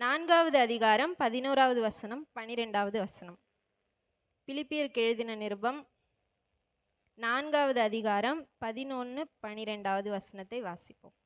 4வது அதிகாரம் 11வது வசனம் 12வது வசனம். பிலிப்பியருக்கு எழுதின நிருபம் 4வது அதிகாரம் 11, 12வது வசனத்தை வாசிப்போம்.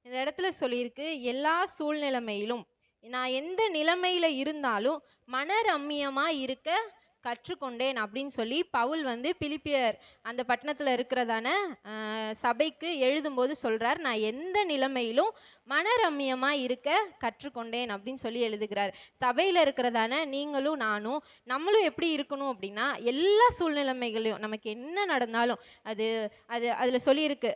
இந்த இடத்துல சொல்லியிருக்கு, எல்லா சூழ்நிலைமையிலும் நான் எந்த நிலைமையில இருந்தாலும் மனரம்மியமா இருக்க கற்றுக்கொண்டேன் அப்படின்னு சொல்லி பவுல் பிலிப்பியர் அந்த பட்டணத்தில் இருக்கிறதான சபைக்கு எழுதும்போது சொல்கிறார், நான் எந்த நிலைமையிலும் மனரம்மியமாக இருக்க கற்றுக்கொண்டேன் அப்படின்னு சொல்லி எழுதுகிறார். சபையில் இருக்கிறதான நீங்களும் நானும் நம்மளும் எப்படி இருக்கணும் அப்படின்னா, எல்லா சூழ்நிலைமைகளையும் நமக்கு என்ன நடந்தாலும் அதில் சொல்லியிருக்கு,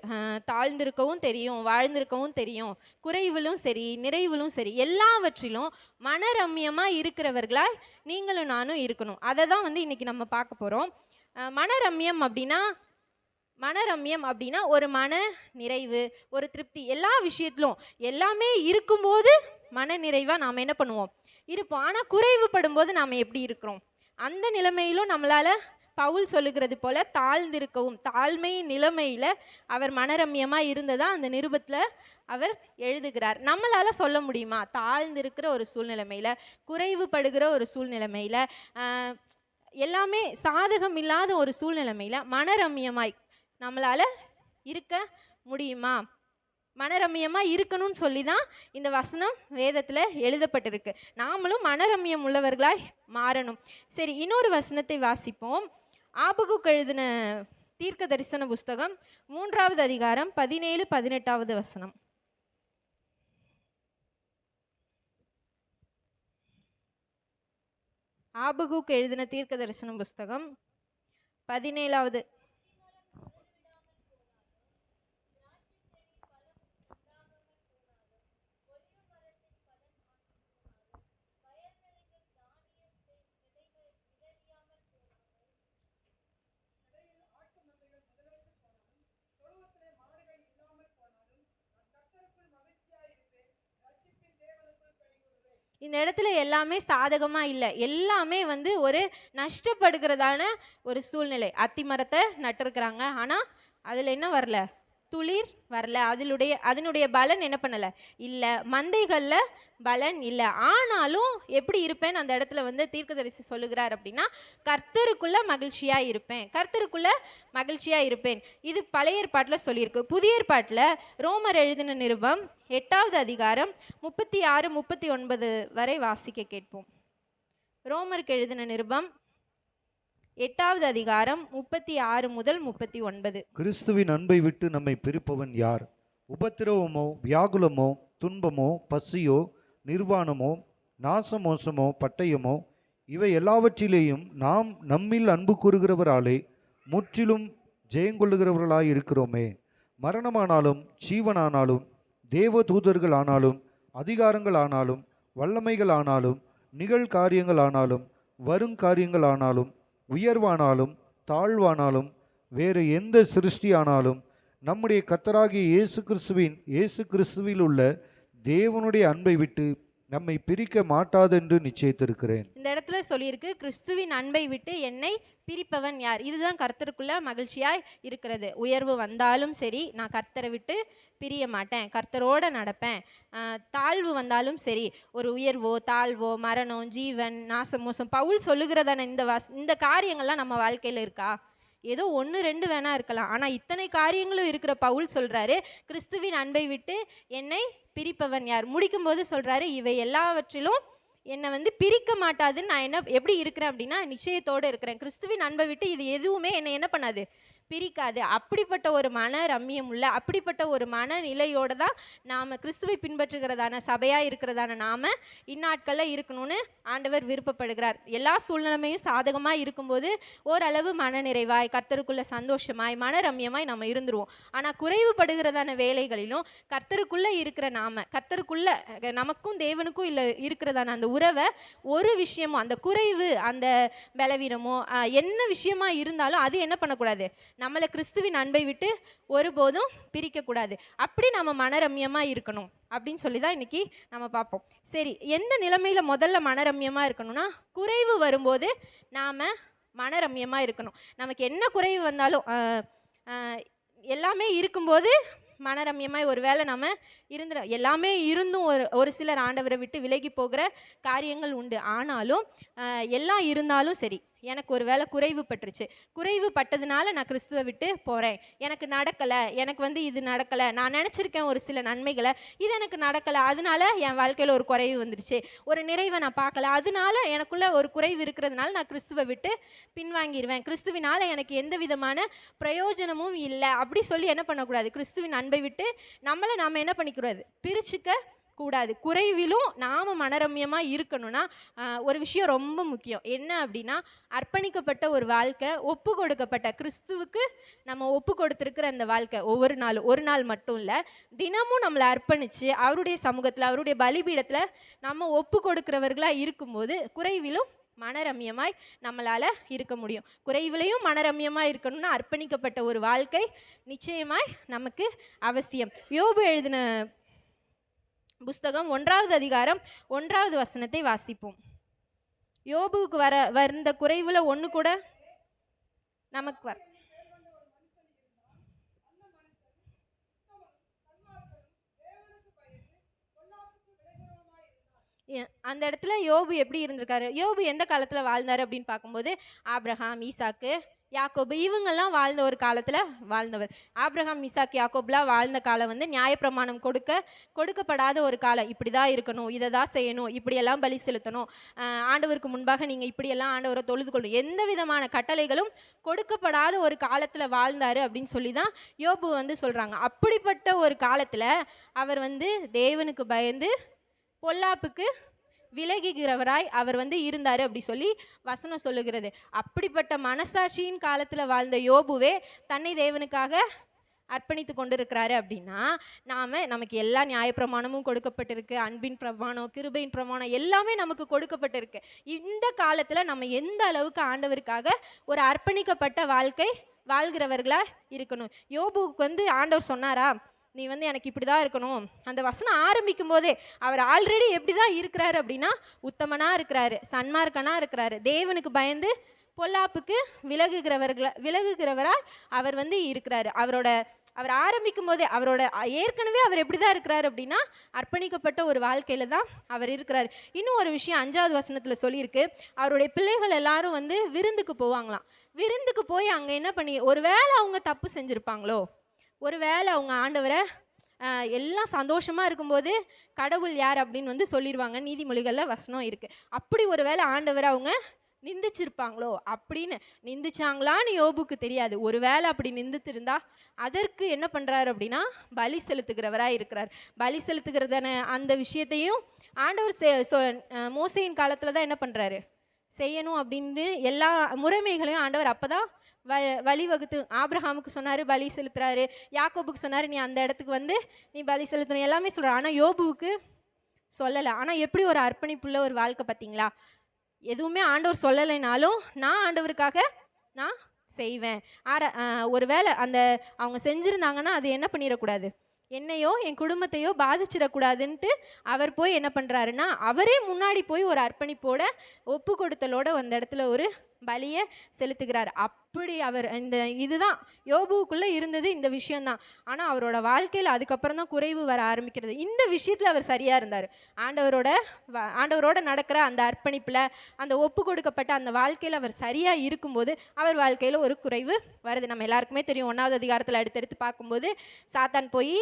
தாழ்ந்திருக்கவும் தெரியும், வாழ்ந்திருக்கவும் தெரியும், குறைவிலும் சரி நிறைவிலும் சரி எல்லாவற்றிலும் மனரம்மியமாக இருக்கிறவர்களாய் நீங்களும் நானும் இருக்கணும். அதை தான் இன்னைக்கு நம்ம பார்க்க போகிறோம். மனரம்யம் அப்படின்னா ஒரு மன நிறைவு, ஒரு திருப்தி, எல்லா விஷயத்திலும் எல்லாமே இருக்கும்போது மன நிறைவாக நாம் என்ன பண்ணுவோம், இருப்போம். ஆனால் குறைவுபடும் போது நாம் எப்படி இருக்கிறோம், அந்த நிலைமையிலும் நம்மளால் பவுல் சொல்லுகிறது போல தாழ்ந்திருக்கவும், தாழ்மை நிலைமையில் அவர் மனரம்யமாக இருந்ததா அந்த நிருபத்தில் அவர் எழுதுகிறார். நம்மளால் சொல்ல முடியுமா, தாழ்ந்திருக்கிற ஒரு சூழ்நிலைமையில், குறைவுபடுகிற ஒரு சூழ்நிலைமையில், எல்லாமே சாதகம் இல்லாத ஒரு சூழ்நிலைமையில் மனரம்யமாய் நம்மளால் இருக்க முடியுமா? மனரம்யமாக இருக்கணும்னு சொல்லி தான் இந்த வசனம் வேதத்தில் எழுதப்பட்டிருக்கு. நாமளும் மனரம்யம் உள்ளவர்களாய் மாறணும். சரி, இன்னொரு வசனத்தை வாசிப்போம். ஆபகுக்கு எழுதின தீர்க்க தரிசன புஸ்தகம் 3வது அதிகாரம் 17, 18வது வசனம். ஆபகுக்கு எழுதின தீர்க்க தரிசன புஸ்தகம் 17வது. இந்த இடத்துல எல்லாமே சாதகமாக இல்லை, எல்லாமே ஒரு நஷ்டப்படுகிறதான ஒரு சூழ்நிலை. அத்தி மரத்தை நட்டிருக்கிறாங்க, ஆனால் அதில் என்ன வரல, துளிர் வரல, அதனுடைய பலன் என்ன பண்ணலை, இல்லை. மந்தைகளில் பலன் இல்லை. ஆனாலும் எப்படி இருப்பேன் அந்த இடத்துல தீர்க்கதரிசி சொல்லுகிறார் அப்படின்னா, கர்த்தருக்குள்ள மகிழ்ச்சியாக இருப்பேன், கர்த்தருக்குள்ள மகிழ்ச்சியாக இருப்பேன். இது பழைய ஏற்பாட்டில் சொல்லியிருக்கு. புதிய ஏற்பாட்டில் ரோமர் எழுதின நிருபம் 8வது அதிகாரம் 36, 39 வரை வாசிக்க கேட்போம். ரோமருக்கு எழுதின நிருபம் 8வது அதிகாரம் 36 முதல் 39. கிறிஸ்துவின் அன்பை விட்டு நம்மை பிரிப்பவன் யார்? உபத்திரவமோ, வியாகுலமோ, துன்பமோ, பசியோ, நிர்வாணமோ, நாசமோசமோ, பட்டயமோ, இவை எல்லாவற்றிலேயும் நாம் நம்மில் அன்பு கூறுகிறவராலே முற்றிலும் ஜெயங்கொள்ளுகிறவர்களாய் இருக்கிறோமே. மரணமானாலும் ஜீவனானாலும் தேவ தூதர்கள் ஆனாலும் அதிகாரங்கள் ஆனாலும் வல்லமைகள் ஆனாலும் நிகழ்காரியங்கள் ஆனாலும் வருங்காரியங்கள் ஆனாலும் உயர்வானாலும் தாழ்வானாலும் வேறு எந்த சிருஷ்டியானாலும் நம்முடைய கர்த்தராகிய இயேசு கிறிஸ்துவில் உள்ள தேவனுடைய அன்பை விட்டு நம்மை பிரிக்க மாட்டாதென்று நிச்சயித்திருக்கிறேன். இந்த இடத்துல சொல்லியிருக்கு, கிறிஸ்துவின் அன்பை விட்டு என்னை பிரிப்பவன் யார்? இதுதான் கர்த்தருக்குள்ள மகிழ்ச்சியாய் இருக்கிறது. உயர்வு வந்தாலும் சரி, நான் கர்த்தரை விட்டு பிரிய மாட்டேன், கர்த்தரோட நடப்பேன். தாழ்வு வந்தாலும் சரி, ஒரு உயர்வோ தாழ்வோ, மரணம், ஜீவன், நாசமோசம், பவுல் சொல்லுகிறதான இந்த காரியங்கள்லாம் நம்ம வாழ்க்கையில் இருக்கா? ஏதோ 1, 2 வேணா இருக்கலாம், ஆனால் இத்தனை காரியங்களும் இருக்கிற பவுல் சொல்கிறாரு, கிறிஸ்துவின் அன்பை விட்டு என்னை பிரிப்பவன் யார்? முடிக்கும்போது சொல்கிறாரு, இவை எல்லாவற்றிலும் என்னை பிரிக்க மாட்டாதுன்னு நான் எப்படி இருக்கிறேன் அப்படின்னா நிச்சயத்தோடு இருக்கிறேன். கிறிஸ்துவின் அன்பை விட்டு இது எதுவுமே என்னை என்ன பண்ணாது, பிரிக்காது. அப்படிப்பட்ட ஒரு மன ரம்மியம் உள்ள, அப்படிப்பட்ட ஒரு மனநிலையோடு தான் நாம் கிறிஸ்துவை பின்பற்றுகிறதான சபையாக இருக்கிறதான நாம் இந்நாட்களில் இருக்கணும்னு ஆண்டவர் விருப்பப்படுகிறார். எல்லா சூழ்நிலைமையும் சாதகமாக இருக்கும்போது ஓரளவு மனநிறைவாய், கர்த்தருக்குள்ள சந்தோஷமாய், மனரம்யமாய் நம்ம இருந்துருவோம். ஆனால் குறைவுபடுகிறதான வேலைகளிலும் கர்த்தருக்குள்ளே இருக்கிற நாம், கர்த்தருக்குள்ள நமக்கும் தேவனுக்கும் இல்லை இருக்கிறதான அந்த உறவை ஒரு விஷயமோ, அந்த குறைவு, அந்த பலவீனமோ, என்ன விஷயமா இருந்தாலும் அது என்ன பண்ணக்கூடாது, நம்மளை கிறிஸ்துவின் அன்பை விட்டு ஒருபோதும் பிரிக்கக்கூடாது. அப்படி நம்ம மனரம்யமாக இருக்கணும் அப்படின்னு சொல்லி தான் இன்னைக்கு நம்ம பார்ப்போம். சரி, எந்த நிலைமையில் முதல்ல மனரம்யமாக இருக்கணும்னா, குறைவு வரும்போது நாம் மனரம்யமாக இருக்கணும். நமக்கு என்ன குறைவு வந்தாலும் எல்லாமே இருக்கும்போது மனரம்யமாய் ஒரு வேளை நம்ம எல்லாமே இருந்தும் ஒரு ஒரு சிலர் ஆண்டவரை விட்டு விலகி போகிற காரியங்கள் உண்டு. ஆனாலும் எல்லாம் இருந்தாலும் சரி, எனக்கு ஒரு வேளை குறைவு பட்டுருச்சு, குறைவு பட்டதுனால நான் கிறிஸ்துவை விட்டு போகிறேன், எனக்கு நடக்கலை, எனக்கு இது நடக்கலை, நான் நினச்சிருக்கேன் ஒரு சில நன்மைகளை, இது எனக்கு நடக்கலை, அதனால என் வாழ்க்கையில் ஒரு குறைவு வந்துடுச்சு, ஒரு நிறைவை நான் பார்க்கல, அதனால எனக்குள்ள ஒரு குறைவு இருக்கிறதுனால நான் கிறிஸ்துவை விட்டு பின்வாங்கிடுவேன், கிறிஸ்துவினால் எனக்கு எந்த விதமான பிரயோஜனமும் இல்லை அப்படி சொல்லி என்ன பண்ணக்கூடாது, கிறிஸ்துவின் அன்பை விட்டு நம்மளை நாம் என்ன பண்ணிக்கூடாது, பிரிச்சுக்க கூடாது. குறைவிலும் நாம் மனரம்யமாக இருக்கணும்னா ஒரு விஷயம் ரொம்ப முக்கியம். என்ன அப்படின்னா, அர்ப்பணிக்கப்பட்ட ஒரு வாழ்க்கை, ஒப்பு கொடுக்கப்பட்ட கிறிஸ்துவுக்கு நம்ம ஒப்பு கொடுத்துருக்கிற அந்த வாழ்க்கை, ஒவ்வொரு நாளும், ஒரு நாள் மட்டும் இல்லை, தினமும் நம்மளை அர்ப்பணித்து அவருடைய சமூகத்தில், அவருடைய பலிபீடத்தில் நம்ம ஒப்பு கொடுக்கிறவர்களாக இருக்கும்போது குறைவிலும் மனரம்யமாய் நம்மளால் இருக்க முடியும். குறைவிலையும் மனரம்யமாக இருக்கணும்னா அர்ப்பணிக்கப்பட்ட ஒரு வாழ்க்கை நிச்சயமாய் நமக்கு அவசியம். யோபு எழுதின புஸ்தகம் 1வது அதிகாரம் 1வது வசனத்தை வாசிப்போம். யோபுவுக்கு வந்த குறைவுல ஒன்று கூட நமக்கு அந்த இடத்துல யோபு எப்படி இருந்திருக்காரு, யோபு எந்த காலத்தில் வாழ்ந்தார் அப்படின்னு பார்க்கும்போது, ஆபிரகாம், ஈசாக்கு, யாக்கோபு இவங்கெல்லாம் வாழ்ந்த ஒரு காலத்தில் வாழ்ந்தவர். ஆபிரகாம், ஈசாக், யாக்கோப்லாம் வாழ்ந்த காலம் நியாயப்பிரமாணம் கொடுக்கப்படாத ஒரு காலம். இப்படி தான் இருக்கணும், இதை தான் செய்யணும், இப்படியெல்லாம் பலி செலுத்தணும், ஆண்டவருக்கு முன்பாக நீங்கள் இப்படியெல்லாம் ஆண்டவரை தொழுது கொள்ளணும், எந்த விதமான கட்டளைகளும் கொடுக்கப்படாத ஒரு காலத்தில் வாழ்ந்தார் அப்படின்னு சொல்லி தான் யோபு சொல்கிறாங்க. அப்படிப்பட்ட ஒரு காலத்தில் அவர் தேவனுக்கு பயந்து பொல்லாப்புக்கு விலகுகிறவராய் அவர் இருந்தார் அப்படி சொல்லி வசனம் சொல்லுகிறது. அப்படிப்பட்ட மனசாட்சியின் காலத்தில் வாழ்ந்த யோபுவே தன்னை தேவனுக்காக அர்ப்பணித்து கொண்டிருக்கிறாரு அப்படின்னா, நமக்கு எல்லா நியாயப்பிரமாணமும் கொடுக்கப்பட்டிருக்கு, அன்பின் பிரமாணம், கிருபையின் பிரமாணம் எல்லாமே நமக்கு கொடுக்கப்பட்டிருக்கு. இந்த காலத்தில் நம்ம எந்த அளவுக்கு ஆண்டவருக்காக ஒரு அர்ப்பணிக்கப்பட்ட வாழ்க்கை வாழ்கிறவர்களா இருக்கணும். யோபுவுக்கு ஆண்டவர் சொன்னாரா, நீ எனக்கு இப்படி தான் இருக்கணும். அந்த வசனம் ஆரம்பிக்கும் போதே அவர் ஆல்ரெடி எப்படி தான் இருக்கிறாரு அப்படின்னா, உத்தமனாக இருக்கிறாரு, சன்மார்க்கனாக இருக்கிறாரு, தேவனுக்கு பயந்து பொல்லாப்புக்கு விலகுகிறவராக அவர் இருக்கிறாரு. அவர் ஆரம்பிக்கும் போதே ஏற்கனவே அவர் எப்படி தான் இருக்கிறாரு அப்படின்னா, அர்ப்பணிக்கப்பட்ட ஒரு வாழ்க்கையில் தான் அவர் இருக்கிறார். இன்னும் ஒரு விஷயம் 5வது வசனத்தில் சொல்லியிருக்கு, அவருடைய பிள்ளைகள் எல்லாரும் விருந்துக்கு போவாங்களாம். விருந்துக்கு போய் அங்கே என்ன பண்ணி, ஒரு வேளை அவங்க தப்பு செஞ்சுருப்பாங்களோ, ஒரு வேளை அவங்க ஆண்டவரை எல்லாம் சந்தோஷமாக இருக்கும்போது கடவுள் யார் அப்படின்னு சொல்லிடுவாங்க, நீதிமொழிகளில் வசனம் இருக்குது. அப்படி ஒரு வேளை ஆண்டவரை அவங்க நிந்திச்சிருப்பாங்களோ அப்படின்னு, நிந்திச்சாங்களான்னு யோபுக்கு தெரியாது. ஒரு வேளை அப்படி நிந்தித்திருந்தா அதற்கு என்ன பண்ணுறாரு அப்படின்னா, பலி செலுத்துகிறவராக இருக்கிறார். பலி செலுத்துகிறதான அந்த விஷயத்தையும் ஆண்டவர் மோசையின் காலத்தில் தான் என்ன பண்ணுறாரு, செய்யணும் அப்படின்னு எல்லா முறைமைகளையும் ஆண்டவர் அப்போ தான் வழிவகுத்து ஆபிரகாமுக்கு சொன்னார், பலி செலுத்துறாரு, யாக்கோபுக்கு சொன்னார், நீ அந்த இடத்துக்கு நீ பலி செலுத்தணும், எல்லாமே சொல்கிறார். ஆனால் யோபுவுக்கு சொல்லலை. ஆனால் எப்படி ஒரு அர்ப்பணிப்புள்ள ஒரு வாழ்க்கை பார்த்தீங்களா, எதுவுமே ஆண்டவர் சொல்லலைனாலும் நான் ஆண்டவருக்காக நான் செய்வேன். ஒரு வேளை அவங்க செஞ்சுருந்தாங்கன்னா அது என்ன பண்ணிடக்கூடாது, என்னையோ என் குடும்பத்தையோ பாதிச்சிடக்கூடாதுன்ட்டு அவர் போய் என்ன பண்ணுறாருன்னா, அவரே முன்னாடி போய் ஒரு அர்ப்பணிப்போட ஒப்பு கொடுத்தலோட அந்த இடத்துல ஒரு பலியை செலுத்துகிறார். அப்படி அவர் இதுதான் யோபுவுக்குள்ளே இருந்தது, இந்த விஷயந்தான். ஆனால் அவரோட வாழ்க்கையில் அதுக்கப்புறம் தான் குறைவு வர ஆரம்பிக்கிறது. இந்த விஷயத்தில் அவர் சரியாக இருந்தார். ஆண்டவரோட நடக்கிற அந்த அர்ப்பணிப்பில், அந்த ஒப்பு கொடுக்கப்பட்ட அந்த வாழ்க்கையில் அவர் சரியாக இருக்கும்போது அவர் வாழ்க்கையில் ஒரு குறைவு வருது. நம்ம எல்லாருக்குமே தெரியும். 1வது அதிகாரத்தில் அடுத்தடுத்து பார்க்கும்போது சாத்தான் போய்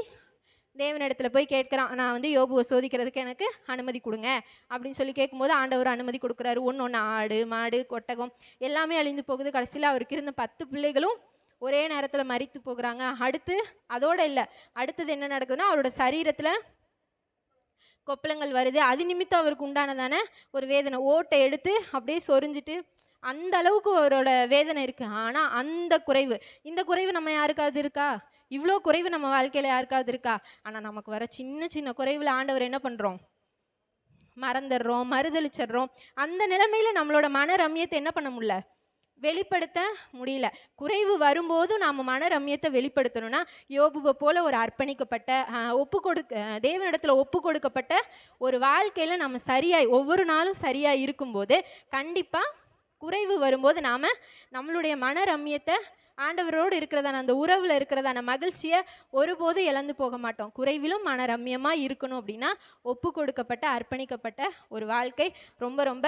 தேவனிடத்துல போய் கேட்குறான், நான் யோபுவை சோதிக்கிறதுக்கு எனக்கு அனுமதி கொடுங்க அப்படின்னு சொல்லி கேட்கும்போது ஆண்டவர் அனுமதி கொடுக்குறாரு. ஒன்று ஆடு, மாடு, கொட்டகம் எல்லாமே அழிந்து போகுது. கடைசியில் அவருக்கு இருந்த 10 பிள்ளைகளும் ஒரே நேரத்தில் மரித்து போகிறாங்க. அதோட இல்லை, அடுத்தது என்ன நடக்குதுன்னா, அவரோட சரீரத்தில் கொப்பளங்கள் வருது. அது நிமித்தம் அவருக்கு உண்டானதான ஒரு வேதனை, ஓட்டை எடுத்து அப்படியே சொரிஞ்சிட்டு அந்த அளவுக்கு அவரோட வேதனை இருக்குது. ஆனால் அந்த குறைவு, இந்த குறைவு நம்ம யாருக்காவது இருக்கா? இவ்வளோ குறைவு நம்ம வாழ்க்கையில் யாருக்காவது இருக்கா? ஆனால் நமக்கு வர சின்ன சின்ன குறைவில் ஆண்டவர் என்ன பண்ணுறோம், மறந்துடுறோம், மறுதளிச்சிடுறோம். அந்த நிலைமையில் நம்மளோட மன ரம்யத்தை என்ன பண்ண முடியல, வெளிப்படுத்த முடியல. குறைவு வரும்போதும் நாம் மன ரம்யத்தை வெளிப்படுத்தணும்னா யோபுவை போல ஒரு அர்ப்பணிக்கப்பட்ட தேவனிடத்தில் ஒப்பு கொடுக்கப்பட்ட ஒரு வாழ்க்கையில் நம்ம சரியாய் ஒவ்வொரு நாளும் சரியாக இருக்கும்போது கண்டிப்பாக குறைவு வரும்போது நாம் நம்மளுடைய மன ரம்யத்தை, ஆண்டவரோடு இருக்கிறதான அந்த உறவில் இருக்கிறதான மகிழ்ச்சியை ஒருபோதும் இழந்து போக மாட்டோம். குறைவிலும் மன ரம்யமாக இருக்கணும் அப்படின்னா ஒப்பு கொடுக்கப்பட்ட அர்ப்பணிக்கப்பட்ட ஒரு வாழ்க்கை ரொம்ப ரொம்ப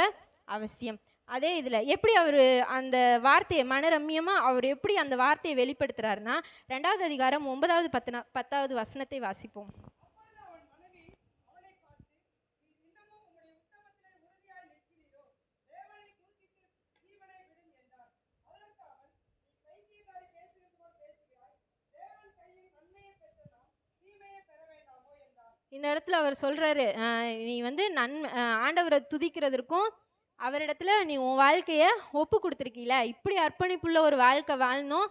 அவசியம். அதே இதில் எப்படி அவர் அந்த வார்த்தையை மனரம்யமாக அவர் எப்படி அந்த வார்த்தையை வெளிப்படுத்துகிறாருன்னா 2வது அதிகாரம் 9வது 10வது வசனத்தை வாசிப்போம். இந்த இடத்துல அவர் சொல்கிறாரு, நீ வந்து ஆண்டவரை துதிக்கிறதற்கும் அவரிடத்துல நீ உன் வாழ்க்கையை ஒப்பு கொடுத்துருக்கீல, இப்படி அர்ப்பணிப்புள்ள ஒரு வாழ்க்கை வாழ்ந்தோம்,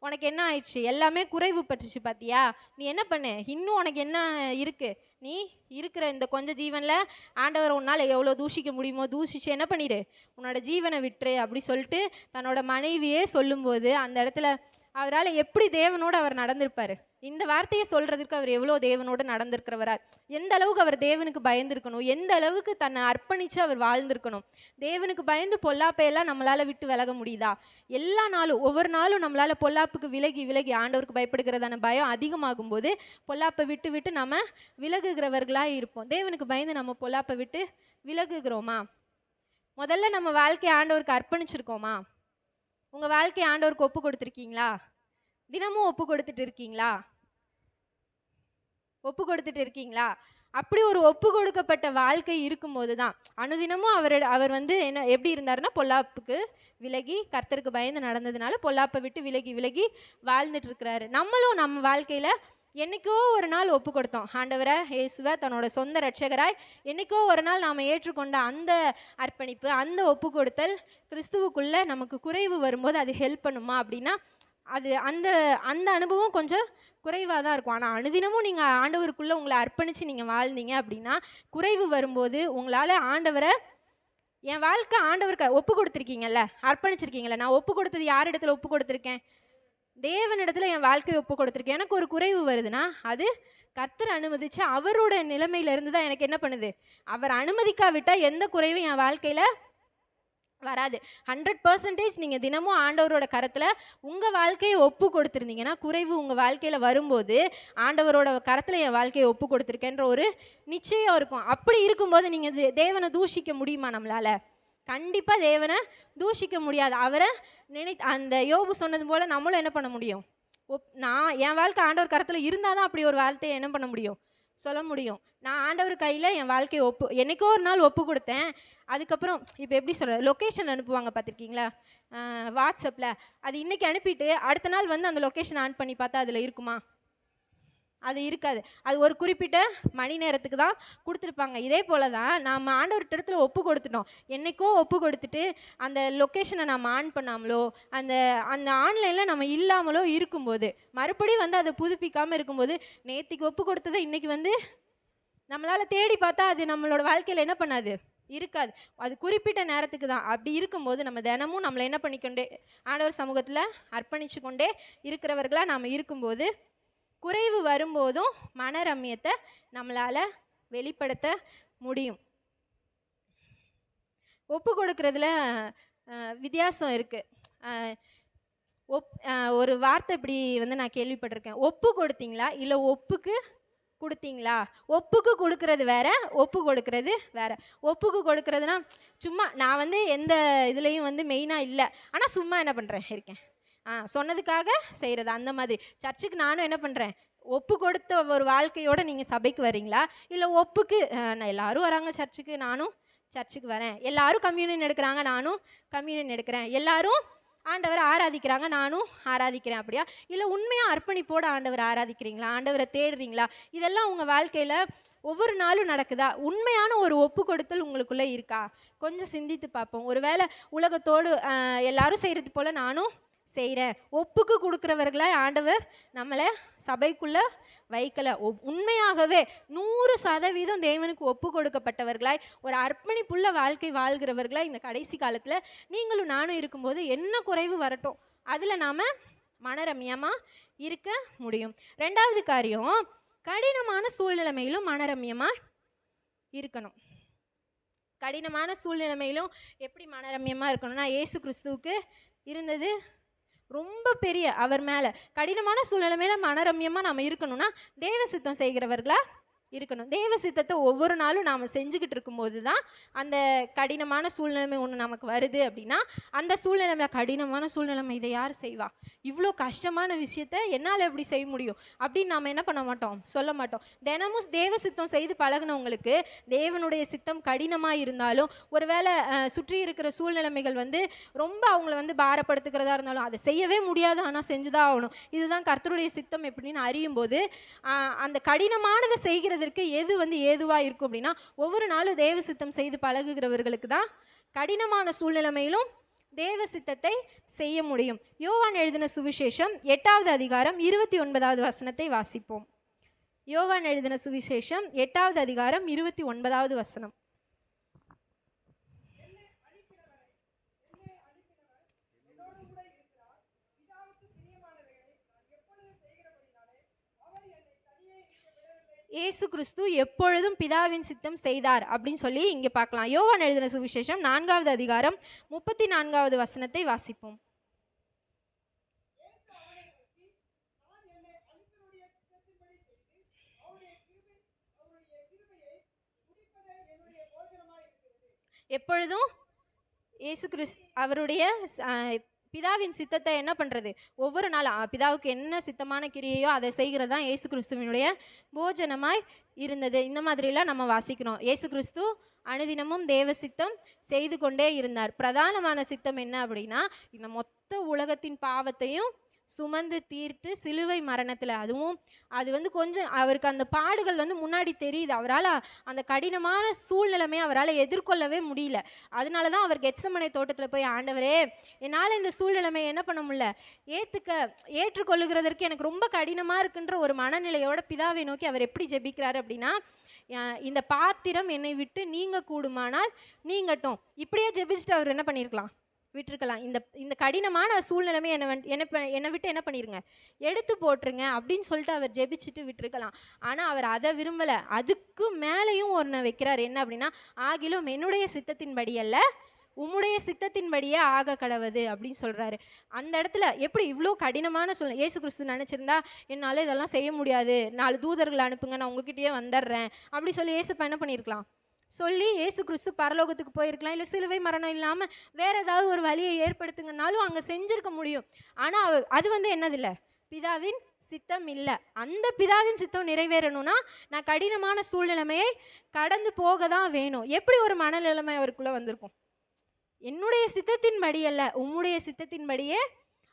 உனக்கு என்ன ஆயிடுச்சு, எல்லாமே குறைவு பட்டுச்சு பார்த்தியா, நீ என்ன பண்ணு, இன்னும் உனக்கு என்ன இருக்குது, நீ இருக்கிற இந்த கொஞ்ச ஜீவனில் ஆண்டவர் உன்னால் எவ்வளோ தூஷிக்க முடியுமோ தூஷிச்சு என்ன பண்ணிடு, உன்னோட ஜீவனை விட்டுரு அப்படி சொல்லிட்டு தன்னோட மனைவியே சொல்லும்போது அந்த இடத்துல அவரால் எப்படி தேவனோடு அவர் நடந்திருப்பார். இந்த வார்த்தையை சொல்கிறதுக்கு அவர் எவ்வளோ தேவனோடு நடந்திருக்கிறவரார், எந்த அளவுக்கு அவர் தேவனுக்கு பயந்துருக்கணும், எந்த அளவுக்கு தன்னை அர்ப்பணித்து அவர் வாழ்ந்திருக்கணும். தேவனுக்கு பயந்து பொல்லாப்பையெல்லாம் நம்மளால் விட்டு விலக முடியுதா? எல்லா நாளும் ஒவ்வொரு நாளும் நம்மளால் பொல்லாப்புக்கு விலகி விலகி ஆண்டவருக்கு பயப்படுகிறதான பயம் அதிகமாகும் போது பொல்லாப்பை விட்டு விட்டு நம்ம விலகுகிறவர்களாக இருப்போம். தேவனுக்கு பயந்து நம்ம பொல்லாப்பை விட்டு விலகுகிறோமா? முதல்ல நம்ம வாழ்க்கையை ஆண்டவருக்கு அர்ப்பணிச்சிருக்கோமா? உங்கள் வாழ்க்கையை ஆண்டவருக்கு ஒப்பு கொடுத்துருக்கீங்களா? தினமும் ஒப்பு கொடுத்துட்டு இருக்கீங்களா? ஒப்பு கொடுத்துட்டு இருக்கீங்களா? அப்படி ஒரு ஒப்பு கொடுக்கப்பட்ட வாழ்க்கை இருக்கும்போது தான் அனுதினமும் அவர் வந்து என்ன எப்படி இருந்தாருன்னா பொல்லாப்புக்கு விலகி கர்த்தருக்கு பயந்து நடந்ததுனால பொல்லாப்பை விட்டு விலகி விலகி வாழ்ந்துட்டு இருக்கிறாரு. நம்மளும் நம்ம வாழ்க்கையில் என்றைக்கோ ஒரு நாள் ஒப்பு கொடுத்தோம் ஆண்டவரை இயேசுவை தன்னோட சொந்த இரட்சகராய். என்றைக்கோ ஒரு நாள் நாம் ஏற்றுக்கொண்ட அந்த அர்ப்பணிப்பு, அந்த ஒப்பு கொடுத்தல் கிறிஸ்துவுக்குள்ளே நமக்கு குறைவு வரும்போது அது ஹெல்ப் பண்ணுமா அப்படின்னா அது அந்த அந்த அனுபவம் கொஞ்சம் குறைவாக தான் இருக்கும். ஆனால் அனுதினமும் நீங்கள் ஆண்டவருக்குள்ளே உங்களை அர்ப்பணித்து நீங்கள் வாழ்ந்தீங்க அப்படின்னா குறைவு வரும்போது உங்களால் ஆண்டவரை, என் வாழ்க்கை ஆண்டவருக்கு ஒப்பு கொடுத்துருக்கீங்கல்ல, அர்ப்பணிச்சிருக்கீங்கள, நான் ஒப்பு கொடுத்தது யார் இடத்துல ஒப்பு கொடுத்துருக்கேன்? தேவனிடத்தில் என் வாழ்க்கையை ஒப்பு கொடுத்துருக்கேன். எனக்கு ஒரு குறைவு வருதுன்னா அது கர்த்தர் அனுமதிச்சு அவரோட நிலைமையிலேருந்து தான் எனக்கு என்ன பண்ணுது, அவர் அனுமதிக்காவிட்டால் எந்த குறைவும் என் வாழ்க்கையில் வராது. 100% நீங்கள் தினமும் ஆண்டவரோட கரத்தில் உங்கள் வாழ்க்கையை ஒப்பு கொடுத்துருந்தீங்கன்னா குறைவு உங்கள் வாழ்க்கையில் வரும்போது ஆண்டவரோட கரத்தில் என் வாழ்க்கையை ஒப்பு கொடுத்துருக்கேன்ற ஒரு நிச்சயம் இருக்கும். அப்படி இருக்கும்போது நீங்கள் தேவனை தூஷிக்க முடியுமா? நம்மளால் கண்டிப்பாக தேவனை தூஷிக்க முடியாது. அவரை அந்த யோபு சொன்னது போல் நம்மளும் என்ன பண்ண முடியும், நான் என் வாழ்க்கை ஆண்டவர் கரத்தில் இருந்தால் தான் அப்படி ஒரு வார்த்தையை என்ன பண்ண முடியும், சொல்ல முடியும். நான் ஆண்டவர் கையில் என் வாழ்க்கையை என்னைக்கோ ஒரு நாள் ஒப்பு கொடுத்தேன். அதுக்கப்புறம் இப்போ எப்படி சொல்கிற, லொக்கேஷன் அனுப்புவாங்க பார்த்துருக்கீங்களா வாட்ஸ்அப்பில், அது இன்றைக்கி அனுப்பிட்டு அடுத்த நாள் வந்து அந்த லொக்கேஷன் ஆன் பண்ணி பார்த்தா அதில் இருக்குமா? அது இருக்காது. அது ஒரு குறிப்பிட்ட மணி நேரத்துக்கு தான் கொடுத்துருப்பாங்க. இதே போல் தான் நாம் ஆண்டவர்கிட்ட இடத்துல ஒப்பு கொடுத்துட்டோம். என்றைக்கோ ஒப்பு கொடுத்துட்டு அந்த லொக்கேஷனை நம்ம ஆன் பண்ணாமலோ அந்த அந்த ஆன்லைனில் நம்ம இல்லாமலோ இருக்கும்போது மறுபடியும் வந்து அதை புதுப்பிக்காமல் இருக்கும்போது நேற்றுக்கு ஒப்பு கொடுத்ததை இன்றைக்கி வந்து நம்மளால் தேடி பார்த்தா அது நம்மளோட வாழ்க்கையில் என்ன பண்ணாது, இருக்காது. அது குறிப்பிட்ட நேரத்துக்கு தான். அப்படி இருக்கும்போது நம்ம தினமும் நம்மளை என்ன பண்ணிக்கொண்டே ஆண்டவர் சமூகத்தில் அர்ப்பணித்து கொண்டே இருக்கிறவர்களாக நாம் இருக்கும்போது குறைவு வரும்போதும் மனரம்யத்தை நம்மளால் வெளிப்படுத்த முடியும். ஒப்பு கொடுக்கறதுல வித்தியாசம் இருக்குது. ஒரு வார்த்தை இப்படி வந்து நான் கேள்விப்பட்டிருக்கேன், ஒப்பு கொடுத்தீங்களா இல்லை ஒப்புக்கு கொடுத்தீங்களா? ஒப்புக்கு கொடுக்கறது வேற, ஒப்பு கொடுக்கறது வேற. ஒப்புக்கு கொடுக்கறதுனா சும்மா நான் வந்து எந்த இதுலேயும் வந்து மெயினாக இல்லை, ஆனால் சும்மா என்ன பண்ணுறேன் இருக்கேன், சொன்னதுக்காக செய்கிறது. அந்த மாதிரி சர்ச்சுக்கு நானும் என்ன பண்ணுறேன், ஒப்பு கொடுத்த ஒரு வாழ்க்கையோடு நீங்கள் சபைக்கு வரீங்களா, இல்லை ஒப்புக்கு நான் எல்லோரும் வராங்க சர்ச்சுக்கு நானும் சர்ச்சுக்கு வரேன், எல்லோரும் கம்யூனியன் எடுக்கிறாங்க நானும் கம்யூனியன் எடுக்கிறேன், எல்லோரும் ஆண்டவரை ஆராதிக்கிறாங்க நானும் ஆராதிக்கிறேன், அப்படியா? இல்லை உண்மையாக அர்ப்பணிப்போடு ஆண்டவரை ஆராதிக்கிறீங்களா, ஆண்டவரை தேடுறீங்களா? இதெல்லாம் உங்கள் வாழ்க்கையில் ஒவ்வொரு நாளும் நடக்குதா? உண்மையான ஒரு ஒப்பு கொடுத்தல் உங்களுக்குள்ளே இருக்கா? கொஞ்சம் சிந்தித்து பார்ப்போம். ஒருவேளை உலகத்தோடு எல்லாரும் செய்கிறது போல் நானும் செய்கிறேன். ஒப்புக்கு கொடுக்குறவர்களாய் ஆண்டவர் நம்மளை சபைக்குள்ளே வைக்கலை. உண்மையாகவே 100% தேவனுக்கு ஒப்பு கொடுக்கப்பட்டவர்களாய் ஒரு அர்ப்பணிப்புள்ள வாழ்க்கை வாழ்கிறவர்களாய் இந்த கடைசி காலத்தில் நீங்களும் நானும் இருக்கும்போது என்ன குறைவு வரட்டும், அதில் நாம் மனரம்யமாக இருக்க முடியும். 2வது காரியம், கடினமான சூழ்நிலைமையிலும் மனரம்யமாக இருக்கணும். கடினமான சூழ்நிலைமையிலும் எப்படி மனரம்யமாக இருக்கணும்னா, இயேசு கிறிஸ்துவுக்கு இருந்தது ரொம்ப பெரிய, அவர் மேலே கடினமான சூழ்நிலைமையில மனரம்யமாக நம்ம இருக்கணும்னா தேவ சித்தம் செய்கிறவர்களா இருக்கணும். தேவ சித்தத்தை ஒவ்வொரு நாளும் நாம் செஞ்சுக்கிட்டு இருக்கும்போது தான் அந்த கடினமான சூழ்நிலைமை ஒன்று நமக்கு வருது அப்படின்னா, அந்த சூழ்நிலைமையில் கடினமான சூழ்நிலைமை இதை யார் செய்வா, இவ்வளோ கஷ்டமான விஷயத்த என்னால் எப்படி செய்ய முடியும் அப்படின்னு நாம் என்ன பண்ண மாட்டோம், சொல்ல மாட்டோம். தினமும் தேவ சித்தம் செய்து பழகினவங்களுக்கு தேவனுடைய சித்தம் கடினமாக இருந்தாலும், ஒருவேளை சுற்றி இருக்கிற சூழ்நிலைமைகள் ரொம்ப அவங்கள பாரப்படுத்துக்கிறதா இருந்தாலும் அதை செய்யவே முடியாது, ஆனால் செஞ்சுதான் ஆகணும், இதுதான் கர்த்தருடைய சித்தம் எப்படின்னு அறியும் போது அந்த கடினமானதை செய்கிற எது ஏதுவா இருக்கும் அப்படின்னா, ஒவ்வொரு நாளும் தேவ சித்தம் செய்து பழகுகிறவர்களுக்கு தான் கடினமான சூழ்நிலைமையிலும் தேவ சித்தத்தை செய்ய முடியும். யோவான் எழுதின சுவிசேஷம் 8வது அதிகாரம் 29வது வசனத்தை வாசிப்போம். யோவான் எழுதின சுவிசேஷம் 8வது அதிகாரம் 29வது வசனம். இயேசு கிறிஸ்து எப்பொழுதும் பிதாவின் சித்தம் செய்தார் அப்படின்னு சொல்லி இங்கே பார்க்கலாம். யோவான் எழுதின சுவிசேஷம் 4வது அதிகாரம் 34வது வசனத்தை வாசிப்போம். எப்பொழுதும் இயேசு கிறிஸ்து அவருடைய பிதாவின் சித்தத்தை என்ன பண்ணுறது, ஒவ்வொரு நாளும் பிதாவுக்கு என்ன சித்தமான கிரியையோ அதை செய்கிறது தான் இயேசு கிறிஸ்துவினுடைய போஜனமாய் இருந்தது. இந்த மாதிரிலாம் நம்ம வாசிக்கிறோம். இயேசு கிறிஸ்து அனுதினமும் தேவ சித்தம் செய்து கொண்டே இருந்தார். பிரதானமான சித்தம் என்ன அப்படின்னா, இந்த மொத்த உலகத்தின் பாவத்தையும் சுமந்து தீர்த்து சிலுவை மரணத்தில், அதுவும் அது கொஞ்சம் அவருக்கு அந்த பாடுகள் முன்னாடி தெரியுது, அவரால் அந்த கடினமான சூழ்நிலைமை அவரால் எதிர்கொள்ளவே முடியல. அதனால தான் அவர் கெத்சமனை தோட்டத்தில் போய், ஆண்டவரே என்னால் இந்த சூழ்நிலைமையை என்ன பண்ண முடியல, ஏற்றுக்கொள்ளுகிறதற்கு எனக்கு ரொம்ப கடினமாக இருக்குன்ற ஒரு மனநிலையோட பிதாவை நோக்கி அவர் எப்படி ஜெபிக்கிறாரு அப்படின்னா, இந்த பாத்திரம் என்னை விட்டு நீங்க கூடுமானால் நீங்கட்டும், இப்படியே ஜெபிச்சுட்டு அவர் என்ன பண்ணியிருக்கலாம், விட்டுருக்கலாம். இந்த கடினமான சூழ்நிலைமை என்னை விட்டு என்ன பண்ணிருங்க, எடுத்து போட்டுருங்க அப்படின்னு சொல்லிட்டு அவர் ஜெபிச்சுட்டு விட்டுருக்கலாம். ஆனால் அவர் அதை விரும்பலை. அதுக்கு மேலேயும் ஒன்று வைக்கிறார். என்ன அப்படின்னா, ஆகிலும் என்னுடைய சித்தத்தின்படி அல்ல உம்முடைய சித்தத்தின்படியே ஆக கடவுது அப்படின்னு சொல்கிறாரு. அந்த இடத்துல எப்படி இவ்வளோ கடினமான சூழ்நிலை, இயேசு கிறிஸ்து நினச்சிருந்தா என்னால் இதெல்லாம் செய்ய முடியாது, 4 தூதர்களை அனுப்புங்க, நான் உங்ககிட்டயே வந்துடுறேன் அப்படி சொல்லி இயேசுப்பா என்ன பண்ணியிருக்கலாம், சொல்லி இயேசு கிறிஸ்து பரலோகத்துக்கு போயிருக்கலாம், இல்லை சிலுவை மரணம் இல்லாமல் வேறு ஏதாவது ஒரு வழியை ஏற்படுத்துங்கனாலும் அங்கே செஞ்சுருக்க முடியும். ஆனால் அது என்னதில்லை, பிதாவின் சித்தம் இல்லை. அந்த பிதாவின் சித்தம் நிறைவேறணும்னா நான் கடினமான சூழ்நிலைமையை கடந்து போக தான் வேணும். எப்படி ஒரு மனநிலைமை அவருக்குள்ளே வந்திருக்கும், என்னுடைய சித்தத்தின்படி அல்ல உம்முடைய சித்தத்தின்படியே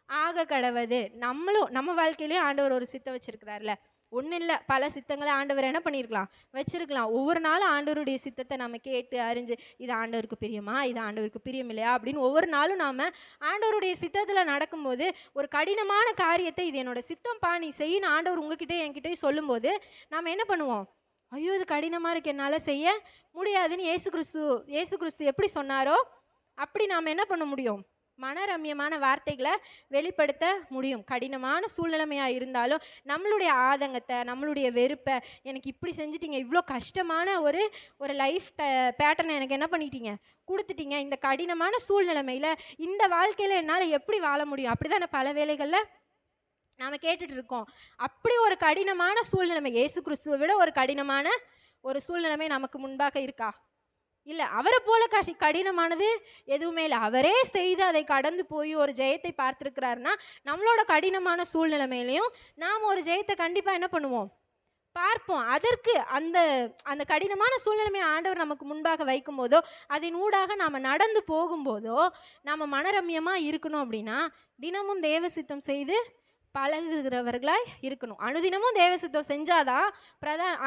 ஆக கடவுது. நம்ம வாழ்க்கையிலேயும் ஆண்டவர் ஒரு சித்தம் வச்சிருக்கிறார்ல, ஒன்றும் இல்லை, பல சித்தங்களை ஆண்டவர் என்ன பண்ணியிருக்கலாம், வச்சிருக்கலாம். ஒவ்வொரு நாளும் ஆண்டவருடைய சித்தத்தை நம்ம கேட்டு அறிஞ்சு, இது ஆண்டவருக்கு பிரியமா, இது ஆண்டவருக்கு பிரியம் இல்லையா அப்படின்னு ஒவ்வொரு நாளும் நாம் ஆண்டவருடைய சித்தத்தில் நடக்கும்போது, ஒரு கடினமான காரியத்தை இது என்னோட சித்தம் பா நீ செய்யணும் ஆண்டவர் உங்ககிட்டே என்கிட்டே சொல்லும்போது நாம் என்ன பண்ணுவோம், ஐயோ இது கடினமாக இருக்கு, என்னால் செய்ய முடியாதுன்னு இயேசு கிறிஸ்து எப்படி சொன்னாரோ அப்படி நாம் என்ன பண்ண முடியும், மனரம்யமான வார்த்தைகளை வெளிப்படுத்த முடியும். கடினமான சூழ்நிலைமையாக இருந்தாலும் நம்மளுடைய ஆதங்கத்தை, நம்மளுடைய வெறுப்பை, எனக்கு இப்படி செஞ்சிட்டீங்க, இவ்வளோ கஷ்டமான ஒரு லைஃப் பேட்டர்னை எனக்கு என்ன பண்ணிட்டீங்க, கொடுத்துட்டீங்க, இந்த கடினமான சூழ்நிலைமையில் இந்த வாழ்க்கையில் என்னால் எப்படி வாழ முடியும், அப்படி தானே பல வேளைகளில் நாம் கேட்டுட்டு இருக்கோம். அப்படி ஒரு கடினமான சூழ்நிலைமை, இயேசு கிறிஸ்துவை விட ஒரு கடினமான ஒரு சூழ்நிலைமை நமக்கு முன்பாக இருக்கா, இல்லை. அவரை போல கடினமானது எதுவுமே இல்லை. அவரே செய்து அதை கடந்து போய் ஒரு ஜெயத்தை பார்த்துருக்கிறாருன்னா, நம்மளோட கடினமான சூழ்நிலைமையிலையும் நாம் ஒரு ஜெயத்தை கண்டிப்பாக என்ன பண்ணுவோம், பார்ப்போம். அதற்கு அந்த கடினமான சூழ்நிலைமையை ஆண்டவர் நமக்கு முன்பாக வைக்கும் போதோ, அதன் ஊடாக நாம் நடந்து போகும்போதோ நாம் மனரம்யமாக இருக்கணும். அப்படின்னா தினமும் தேவ சித்தம் செய்து பழகுகிறவர்களாய் இருக்கணும். அனுதினமும் தேவ சித்தம் செஞ்சாதான்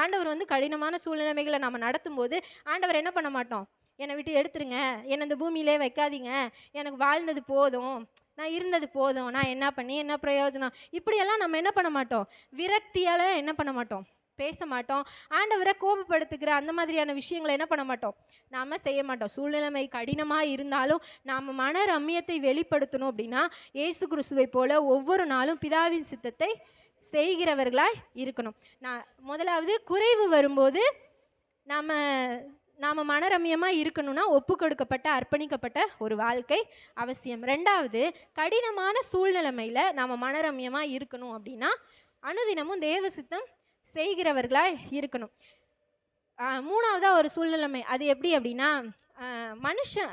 ஆண்டவர் கடினமான சூழ்நிலைமைகளை நம்ம நடத்தும் போது ஆண்டவர் என்ன பண்ண மாட்டோம், என்னை விட்டு எடுத்துருங்க, என்னை இந்த பூமியிலே வைக்காதீங்க, எனக்கு வாழ்ந்தது போதும், நான் இருந்தது போதும், நான் என்ன பண்ணி என்ன பிரயோஜனம், இப்படியெல்லாம் நம்ம என்ன பண்ண மாட்டோம், விரக்தியால் என்ன பண்ண மாட்டோம், பேச மாட்டோம். ஆண்டவரை கோபப்படுத்துகிற அந்த மாதிரியான விஷயங்களை என்ன பண்ண மாட்டோம், நாம் செய்ய மாட்டோம். சூழ்நிலைமை கடினமாக இருந்தாலும் நாம் மன ரம்மியத்தை வெளிப்படுத்தணும் அப்படின்னா இயேசு கிறிஸ்துவை போல ஒவ்வொரு நாளும் பிதாவின் சித்தத்தை செய்கிறவர்களாய் இருக்கணும். நான் முதலாவது குறைவு வரும்போது நாம் நாம் மனரம்யமாக இருக்கணும்னா ஒப்பு கொடுக்கப்பட்ட அர்ப்பணிக்கப்பட்ட ஒரு வாழ்க்கை அவசியம். ரெண்டாவது, கடினமான சூழ்நிலைமையில் நாம் மனரம்யமாக இருக்கணும் அப்படின்னா அனுதினமும் தேவ சித்தம் செய்கிறவர்களாக இருக்கணும். மூணாவதாக ஒரு சூழ்நிலைமை, அது எப்படி அப்படின்னா மனுஷன்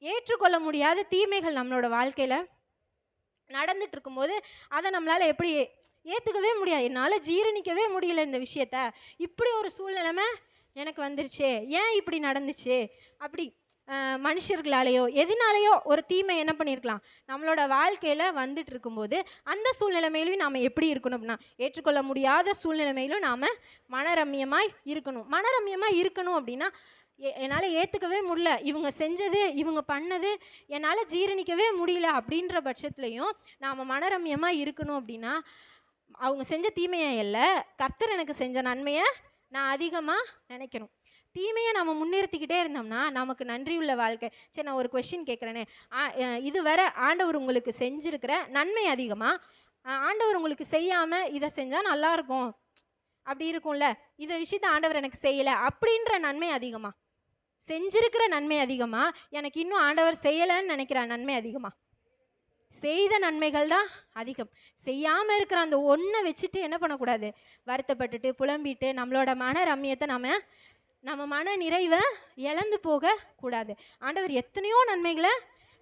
ஏற்றுக்கொள்ள முடியாத தீமைகள் நம்மளோட வாழ்க்கையில் நடந்துட்டு இருக்கும்போது அதை நம்மளால் எப்படி ஏற்றுக்கவே முடியாது. என்னால் ஜீரணிக்கவே முடியல இந்த விஷயத்த, இப்படி ஒரு சூழ்நிலைமை எனக்கு வந்துருச்சு, ஏன் இப்படி நடந்துச்சு, அப்படி மனுஷர்களாலேயோ எதனாலேயோ ஒரு தீமை என்ன பண்ணியிருக்கலாம் நம்மளோட வாழ்க்கையில் வந்துட்டு இருக்கும்போது அந்த சூழ்நிலைமையிலும் நாம் எப்படி இருக்கணும் அப்படின்னா ஏற்றுக்கொள்ள முடியாத சூழ்நிலைமையிலும் நாம் மனரம்யமாய் இருக்கணும். மனரம்யமாக இருக்கணும் அப்படின்னா என்னால் ஏற்றுக்கவே முடியல, இவங்க செஞ்சது இவங்க பண்ணது என்னால் ஜீரணிக்கவே முடியல அப்படின்ற பட்சத்துலையும் நாம் மனரம்யமாக இருக்கணும் அப்படின்னா அவங்க செஞ்ச தீமையை இல்லை, கர்த்தர் எனக்கு செஞ்ச நன்மையை நான் அதிகமாக நினைக்கணும். தீமையை நம்ம முன்னிறுத்திக்கிட்டே இருந்தோம்னா நமக்கு நன்றியுள்ள வாழ்க்கை. சரி, நான் ஒரு கொஷின் கேட்குறேனே, இதுவரை ஆண்டவர் உங்களுக்கு செஞ்சுருக்கிற நன்மை அதிகமாக, ஆண்டவர் உங்களுக்கு செய்யாமல் இதை செஞ்சால் நல்லாயிருக்கும் அப்படி இருக்கும்ல, இதை விஷயத்த ஆண்டவர் எனக்கு செய்யலை அப்படின்ற நன்மை அதிகமாக, செஞ்சிருக்கிற நன்மை அதிகமாக, எனக்கு இன்னும் ஆண்டவர் செய்யலைன்னு நினைக்கிற நன்மை அதிகமாக? செய்த நன்மைகள் தான் அதிகம். செய்யாமல் இருக்கிற அந்த ஒன்றை வச்சுட்டு என்ன பண்ணக்கூடாது, வருத்தப்பட்டுட்டு புலம்பிட்டு நம்மளோட மன ரம்மியத்தை நம்ம மன நிறைவை இழந்து போகக்கூடாது. ஆண்டவர் எத்தனையோ நன்மைகளை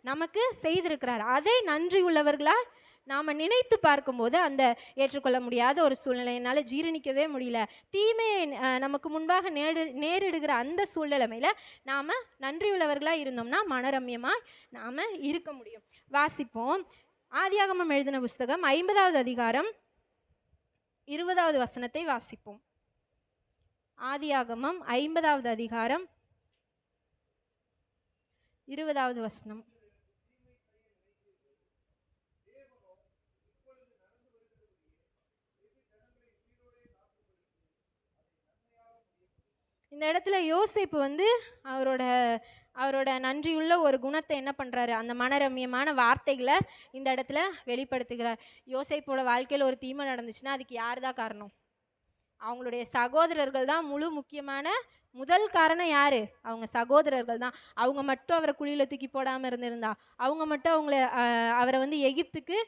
நமக்கு செய்திருக்கிறார். அதை நன்றி உள்ளவர்களாக நாம் நினைத்து பார்க்கும்போது அந்த ஏற்றுக்கொள்ள முடியாத ஒரு சூழ்நிலையினால் ஜீரணிக்கவே முடியல, தீமையை நமக்கு முன்பாக நேரிடுகிற அந்த சூழ்நிலைமையில் நாம் நன்றியுள்ளவர்களாக இருந்தோம்னா மனரம்யமாக நாம் இருக்க முடியும். வாசிப்போம். ஆதியாகமம் எழுதின புஸ்தகம் 50வது அதிகாரம் 20வது வசனத்தை வாசிப்போம். ஆதியாகமம் 50வது அதிகாரம் 20வது வசனம். இந்த இடத்துல யோசேப்பு அவரோட நன்றியுள்ள ஒரு குணத்தை என்ன பண்ணுறாரு, அந்த மனரம்யமான வார்த்தைகளை இந்த இடத்துல வெளிப்படுத்துகிறார். யோசேப்போட வாழ்க்கையில் ஒரு தீமை நடந்துச்சுன்னா அதுக்கு யார் தான் காரணம்? அவங்களுடைய சகோதரர்கள் தான் முக்கியமான முதல் காரணம். யார்? அவங்க சகோதரர்கள் தான். அவங்க மட்டும் அவரை குழியில் தூக்கி போடாமல் இருந்திருந்தா, அவங்க மட்டும் அவரை எகிப்துக்கு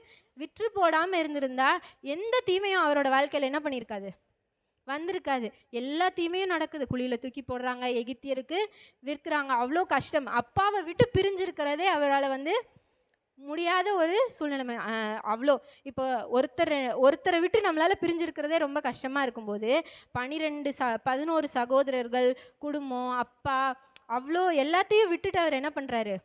விற்று போடாமல் இருந்திருந்தா எந்த தீமையும் அவரோட வாழ்க்கையில் என்ன பண்ணியிருக்காது, வந்திருக்காது. எல்லா தீமையும் நடக்குது. குழியில் தூக்கி போடுறாங்க, எகிப்தியருக்கு விற்கிறாங்க, அவ்வளோ கஷ்டம். அப்பாவை விட்டு பிரிஞ்சிருக்கிறதே அவரால் முடியாத ஒரு சூழ்நிலைமை. அவ்வளோ இப்போ ஒருத்தரை விட்டு நம்மளால் பிரிஞ்சிருக்கிறதே ரொம்ப கஷ்டமாக இருக்கும்போது 11 சகோதரர்கள், குடும்பம், அப்பா, அவ்வளோ எல்லாத்தையும் விட்டுட்டு அவர் என்ன பண்ணுறாரு,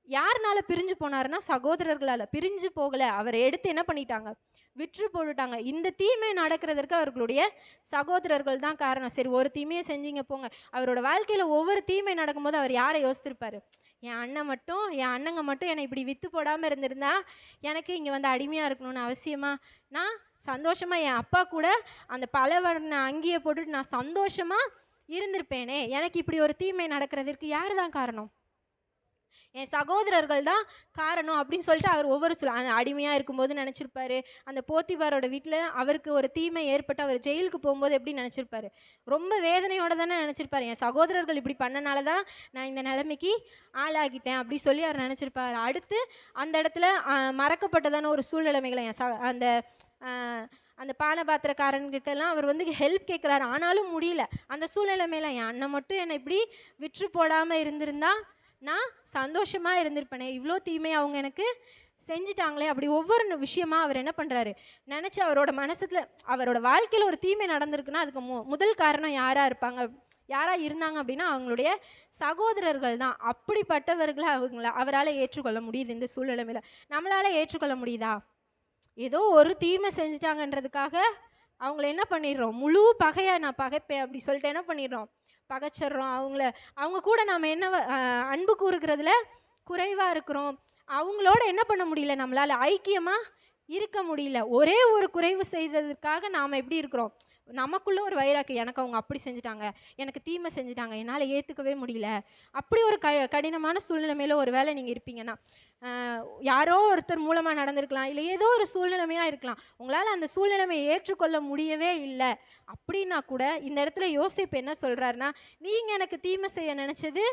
யாருனால பிரிஞ்சு போனாருன்னா சகோதரர்களால். பிரிஞ்சு போகலை, அவரை எடுத்து என்ன பண்ணிட்டாங்க, விற்று போட்டுட்டாங்க. இந்த தீமை நடக்கிறதுக்கு அவர்களுடைய சகோதரர்கள் தான் காரணம். சரி, ஒரு தீமையை செஞ்சீங்க போங்க. அவரோட வாழ்க்கையில் ஒவ்வொரு தீமை நடக்கும்போது அவர் யாரை யோசித்திருப்பார், என் அண்ணங்க மட்டும் என்னை இப்படி விற்று போடாமல் இருந்திருந்தா எனக்கு இங்கே அடிமையாக இருக்கணும்னு அவசியமா? நான் சந்தோஷமாக என் அப்பா கூட அந்த பலவர்ண அங்கேயே போட்டுட்டு நான் சந்தோஷமாக இருந்திருப்பேனே, எனக்கு இப்படி ஒரு தீமை நடக்கிறதுக்கு யார் தான் காரணம்? என் சகோதரர்கள் தான் காரணம் அப்படின்னு சொல்லிட்டு அவர் ஒவ்வொரு அடிமையாக இருக்கும்போது நினச்சிருப்பாரு. அந்த போத்திபாரோட வீட்டில் அவருக்கு ஒரு தீமை ஏற்பட்டு அவர் ஜெயிலுக்கு போகும்போது எப்படி நினச்சிருப்பாரு, ரொம்ப வேதனையோடு தானே நினச்சிருப்பார். என் சகோதரர்கள் இப்படி பண்ணனால தான் நான் இந்த நிலைமைக்கு ஆளாகிட்டேன் அப்படி சொல்லி அவர் நினச்சிருப்பார். அடுத்து அந்த இடத்துல மறக்கப்பட்டதான ஒரு சூழ்நிலைமைகளை அந்த பானபாத்திரக்காரன்கிட்டலாம் அவர் ஹெல்ப் கேட்குறாரு, ஆனாலும் முடியல. அந்த சூழ்நிலைமையில் என் அண்ணன் மட்டும் என்னை இப்படி விற்று போடாமல் இருந்திருந்தா நான் சந்தோஷமாக இருந்திருப்பேனே, இவ்வளோ தீமை அவங்க எனக்கு செஞ்சிட்டாங்களே, அப்படி ஒவ்வொரு விஷயமா அவர் என்ன பண்ணுறாரு நினச்சி அவரோட மனசுல அவரோட வாழ்க்கையில் ஒரு தீமை நடந்திருக்குன்னா அதுக்கு முதல் காரணம் யாராக இருந்தாங்க அப்படின்னா அவங்களுடைய சகோதரர்கள் தான். அப்படிப்பட்டவர்களை அவரால் ஏற்றுக்கொள்ள முடியுது. இந்த சூழ்நிலைமையில் நம்மளால் ஏற்றுக்கொள்ள முடியுதா? ஏதோ ஒரு தீமை செஞ்சிட்டாங்கன்றதுக்காக அவங்கள என்ன பண்ணிடுறோம், முழு பகையாக நான் பகைப்பேன் அப்படி சொல்லிட்டு என்ன பண்ணிடுறோம், பகைச்சிட்றோம். அவங்க கூட நாம் என்ன அன்பு கூறுகிறதுல குறைவாக இருக்கிறோம். அவங்களோட என்ன பண்ண முடியல, நம்மளால ஐக்கியமா இருக்க முடியல. ஒரே ஒரு குறைவு செய்ததற்காக நாம எப்படி இருக்கிறோம், நமக்குள்ள ஒரு வைராக்கியம், எனக்கு அவங்க அப்படி செஞ்சுட்டாங்க, எனக்கு தீமை செஞ்சுட்டாங்க, என்னால் ஏற்றுக்கவே முடியல. அப்படி ஒரு கடினமான சூழ்நிலைமையில ஒரு வேளை நீங்கள் இருப்பீங்கன்னா, யாரோ ஒருத்தர் மூலமாக நடந்திருக்கலாம், இல்லை ஏதோ ஒரு சூழ்நிலைமையாக இருக்கலாம், உங்களால் அந்த சூழ்நிலைமையை ஏற்றுக்கொள்ள முடியவே இல்லை அப்படின்னா கூட இந்த இடத்துல யோசேப்பு என்ன சொல்கிறாருன்னா, நீங்கள் எனக்கு தீமை செய்ய நினச்சது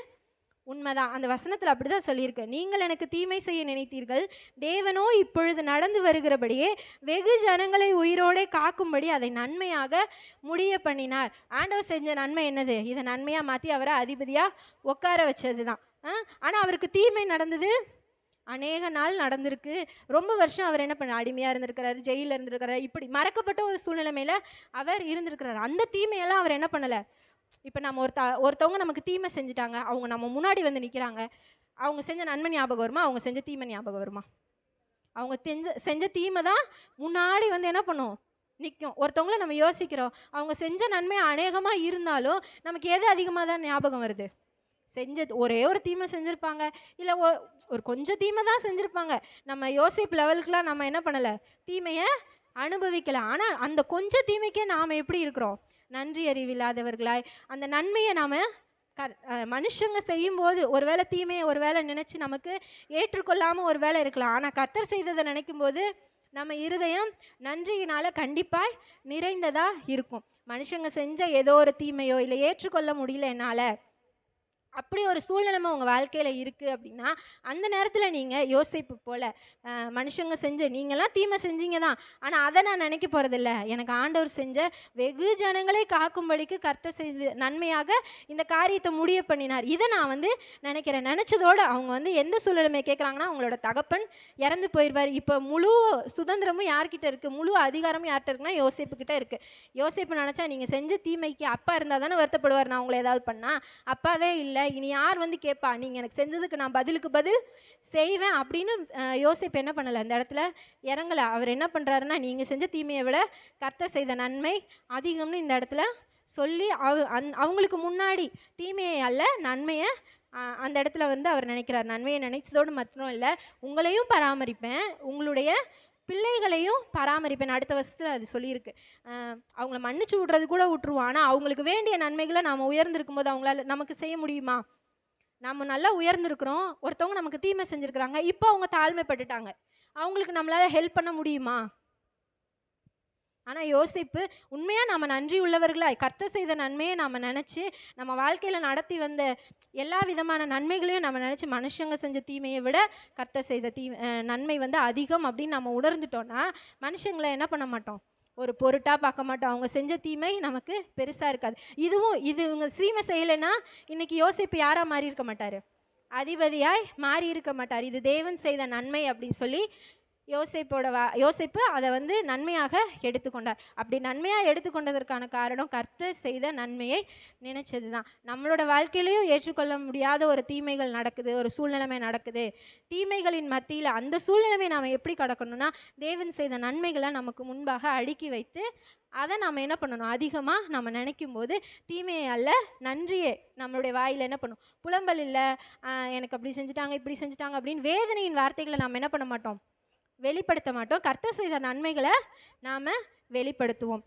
உண்மைதான். அந்த வசனத்தில் அப்படி தான் சொல்லியிருக்கு. நீங்கள் எனக்கு தீமை செய்ய நினைத்தீர்கள், தேவனோ இப்பொழுது நடந்து வருகிறபடியே வெகு ஜனங்களை உயிரோடே காக்கும்படி அதை நன்மையாக முடிய பண்ணினார். ஆண்டவர் செஞ்ச நன்மை என்னது? இதை நன்மையாக மாற்றி அவரை அதிபதியாக உட்கார வச்சது தான். ஆனால் அவருக்கு தீமை நடந்தது அநேக நாள் நடந்திருக்கு. ரொம்ப வருஷம் அவர் என்ன பண்ண, அடிமையாக இருந்திருக்கிறாரு, ஜெயிலில் இருந்திருக்கிறாரு, இப்படி மறக்கப்பட்ட ஒரு சூழ்நிலைமையில் அவர் இருந்திருக்கிறார். அந்த தீமையெல்லாம் அவர் என்ன பண்ணலை. இப்போ நம்ம ஒருத்தவங்க நமக்கு தீமை செஞ்சுட்டாங்க, அவங்க நம்ம முன்னாடி வந்து நிற்கிறாங்க, அவங்க செஞ்ச நன்மை ஞாபகம் வருமா, அவங்க செஞ்ச தீமை ஞாபகம் வருமா? அவங்க செஞ்ச தீமை தான் முன்னாடி வந்து என்ன பண்ணும், நிற்கும். ஒருத்தவங்கள நம்ம யோசிக்கிறோம், அவங்க செஞ்ச நன்மை அநேகமாக இருந்தாலும் நமக்கு எது அதிகமாக தான் ஞாபகம் வருது? செஞ்சது ஒரே ஒரு தீமை செஞ்சுருப்பாங்க, இல்லை ஒரு கொஞ்சம் தீமை தான் செஞ்சுருப்பாங்க. நம்ம யோசிப்பு லெவலுக்குலாம் நம்ம என்ன பண்ணலை, தீமையை அனுபவிக்கலை. ஆனால் அந்த கொஞ்சம் தீமைக்கே நாம் எப்படி இருக்கிறோம், நன்றி அறிவில்லாதவர்களாய். அந்த நன்மையை நாம் மனுஷங்க செய்யும்போது ஒருவேளை தீமையை ஒரு வேளை நினச்சி நமக்கு ஏற்றுக்கொள்ளாமல் ஒரு வேளை இருக்கலாம். ஆனால் கர்த்தர் செய்ததை நினைக்கும் போது நம்ம இருதயம் நன்றியினால் கண்டிப்பாக நிறைந்ததாக இருக்கும். மனுஷங்க செஞ்ச ஏதோ ஒரு தீமையோ இல்லை ஏற்றுக்கொள்ள முடியல என்னால், அப்படி ஒரு சூழ்நிலைமை உங்கள் வாழ்க்கையில் இருக்குது அப்படின்னா, அந்த நேரத்தில் நீங்கள் யோசிப்பு போல் மனுஷங்க செஞ்ச, நீங்களாம் தீமை செஞ்சீங்க தான், ஆனால் அதை நான் நினைக்க போகிறதில்ல, எனக்கு ஆண்டவர் செஞ்ச வெகு ஜனங்களை காக்கும்படிக்கு கர்த்தர் செய்து நன்மையாக இந்த காரியத்தை முடிய பண்ணினார், இதை நான் வந்து நினைக்கிறேன். நினச்சதோடு அவங்க வந்து எந்த சூழ்நிலைமையை கேட்குறாங்கன்னா, அவங்களோட தகப்பன் இறந்து போயிடுவார். இப்போ முழு சுதந்திரமும் யார்கிட்ட இருக்குது, முழு அதிகாரமும் யார்கிட்ட இருக்குன்னா யோசேப்புக்கிட்ட இருக்குது. யோசேப்பு நினச்சா, நீங்கள் செஞ்ச தீமைக்கு அப்பா இருந்தால் தானே வருத்தப்படுவார், நான் உங்களை ஏதாவது பண்ணால். அப்பாவே இல்லை, இனி யார் வந்து கேட்பா, நீங்கள் எனக்கு செஞ்சதுக்கு நான் பதிலுக்கு பதில் செய்வேன் அப்படின்னு யோசேப்பு என்ன பண்ணலை, அந்த இடத்துல இறங்கலை. அவர் என்ன பண்ணுறாருன்னா, நீங்கள் செஞ்ச தீமையை விட கர்த்தர் செய்த நன்மை அதிகம்னு இந்த இடத்துல சொல்லி அவங்களுக்கு முன்னாடி தீமையை அல்ல நன்மையை அந்த இடத்துல வந்து அவர் நினைக்கிறார். நன்மையை நினைச்சதோடு மாத்திரம் இல்லை, உங்களையும் பராமரிப்பேன், உங்களுடைய பிள்ளைகளையும் பராமரிப்பேன். அடுத்த வருஷத்தில் அது சொல்லியிருக்கு. அவங்கள மன்னிச்சு விட்றது கூட விட்டுருவோம், ஆனால் அவங்களுக்கு வேண்டிய நன்மைகளை நாம் உயர்ந்திருக்கும் போது அவங்களால நமக்கு செய்ய முடியுமா? நம்ம நல்லா உயர்ந்திருக்கிறோம், ஒருத்தவங்க நமக்கு தீமை செஞ்சுருக்கிறாங்க, இப்போ அவங்க தாழ்மைப்பட்டுட்டாங்க, அவங்களுக்கு நம்மளால் ஹெல்ப் பண்ண முடியுமா? ஆனால் யோசிப்பு உண்மையாக நம்ம நன்றி உள்ளவர்களாய் கர்த்தர் செய்த நன்மையை நம்ம நினச்சி நம்ம வாழ்க்கையில் நடத்தி வந்த எல்லா விதமான நன்மைகளையும் நம்ம நினச்சி, மனுஷங்க செஞ்ச தீமையை விட கர்த்தர் செய்த நன்மை வந்து அதிகம் அப்படின்னு நம்ம உணர்ந்துட்டோன்னா, மனுஷங்களை என்ன பண்ண மாட்டோம், ஒரு பொருட்டாக பார்க்க மாட்டோம். அவங்க செஞ்ச தீமை நமக்கு பெருசாக இருக்காது. இது இவங்க தீமை செய்யலைன்னா இன்றைக்கி யோசிப்பு யாராக மாறி இருக்க மாட்டார், அதிபதியாய் மாறி இருக்க மாட்டார். இது தேவன் செய்த நன்மை அப்படின்னு சொல்லி யோசேப்பு அதை வந்து நன்மையாக எடுத்துக்கொண்டார். அப்படி நன்மையாக எடுத்துக்கொண்டதற்கான காரணம் கர்த்தர் செய்த நன்மையை நினைச்சது தான். நம்மளோட வாழ்க்கையிலையும் ஏற்றுக்கொள்ள முடியாத ஒரு தீமைகள் நடக்குது, ஒரு சூழ்நிலைமை நடக்குது. தீமைகளின் மத்தியில் அந்த சூழ்நிலைமை நாம் எப்படி கடக்கணும்னா, தேவன் செய்த நன்மைகளை நமக்கு முன்பாக அடுக்கி வைத்து அதை நாம் என்ன பண்ணணும், அதிகமாக நம்ம நினைக்கும் போது தீமையை அல்ல நன்றியே நம்மளுடைய வாயில் என்ன பண்ணும், புலம்பல் இல்லை, எனக்கு அப்படி செஞ்சுட்டாங்க இப்படி செஞ்சுட்டாங்க அப்படின்னு வேதனையின் வார்த்தைகளை நாம் என்ன பண்ண மாட்டோம், வெளிப்படுத்த மாட்டோம். கர்த்தர் செய்த நன்மைகளை நாம் வெளிப்படுத்துவோம்.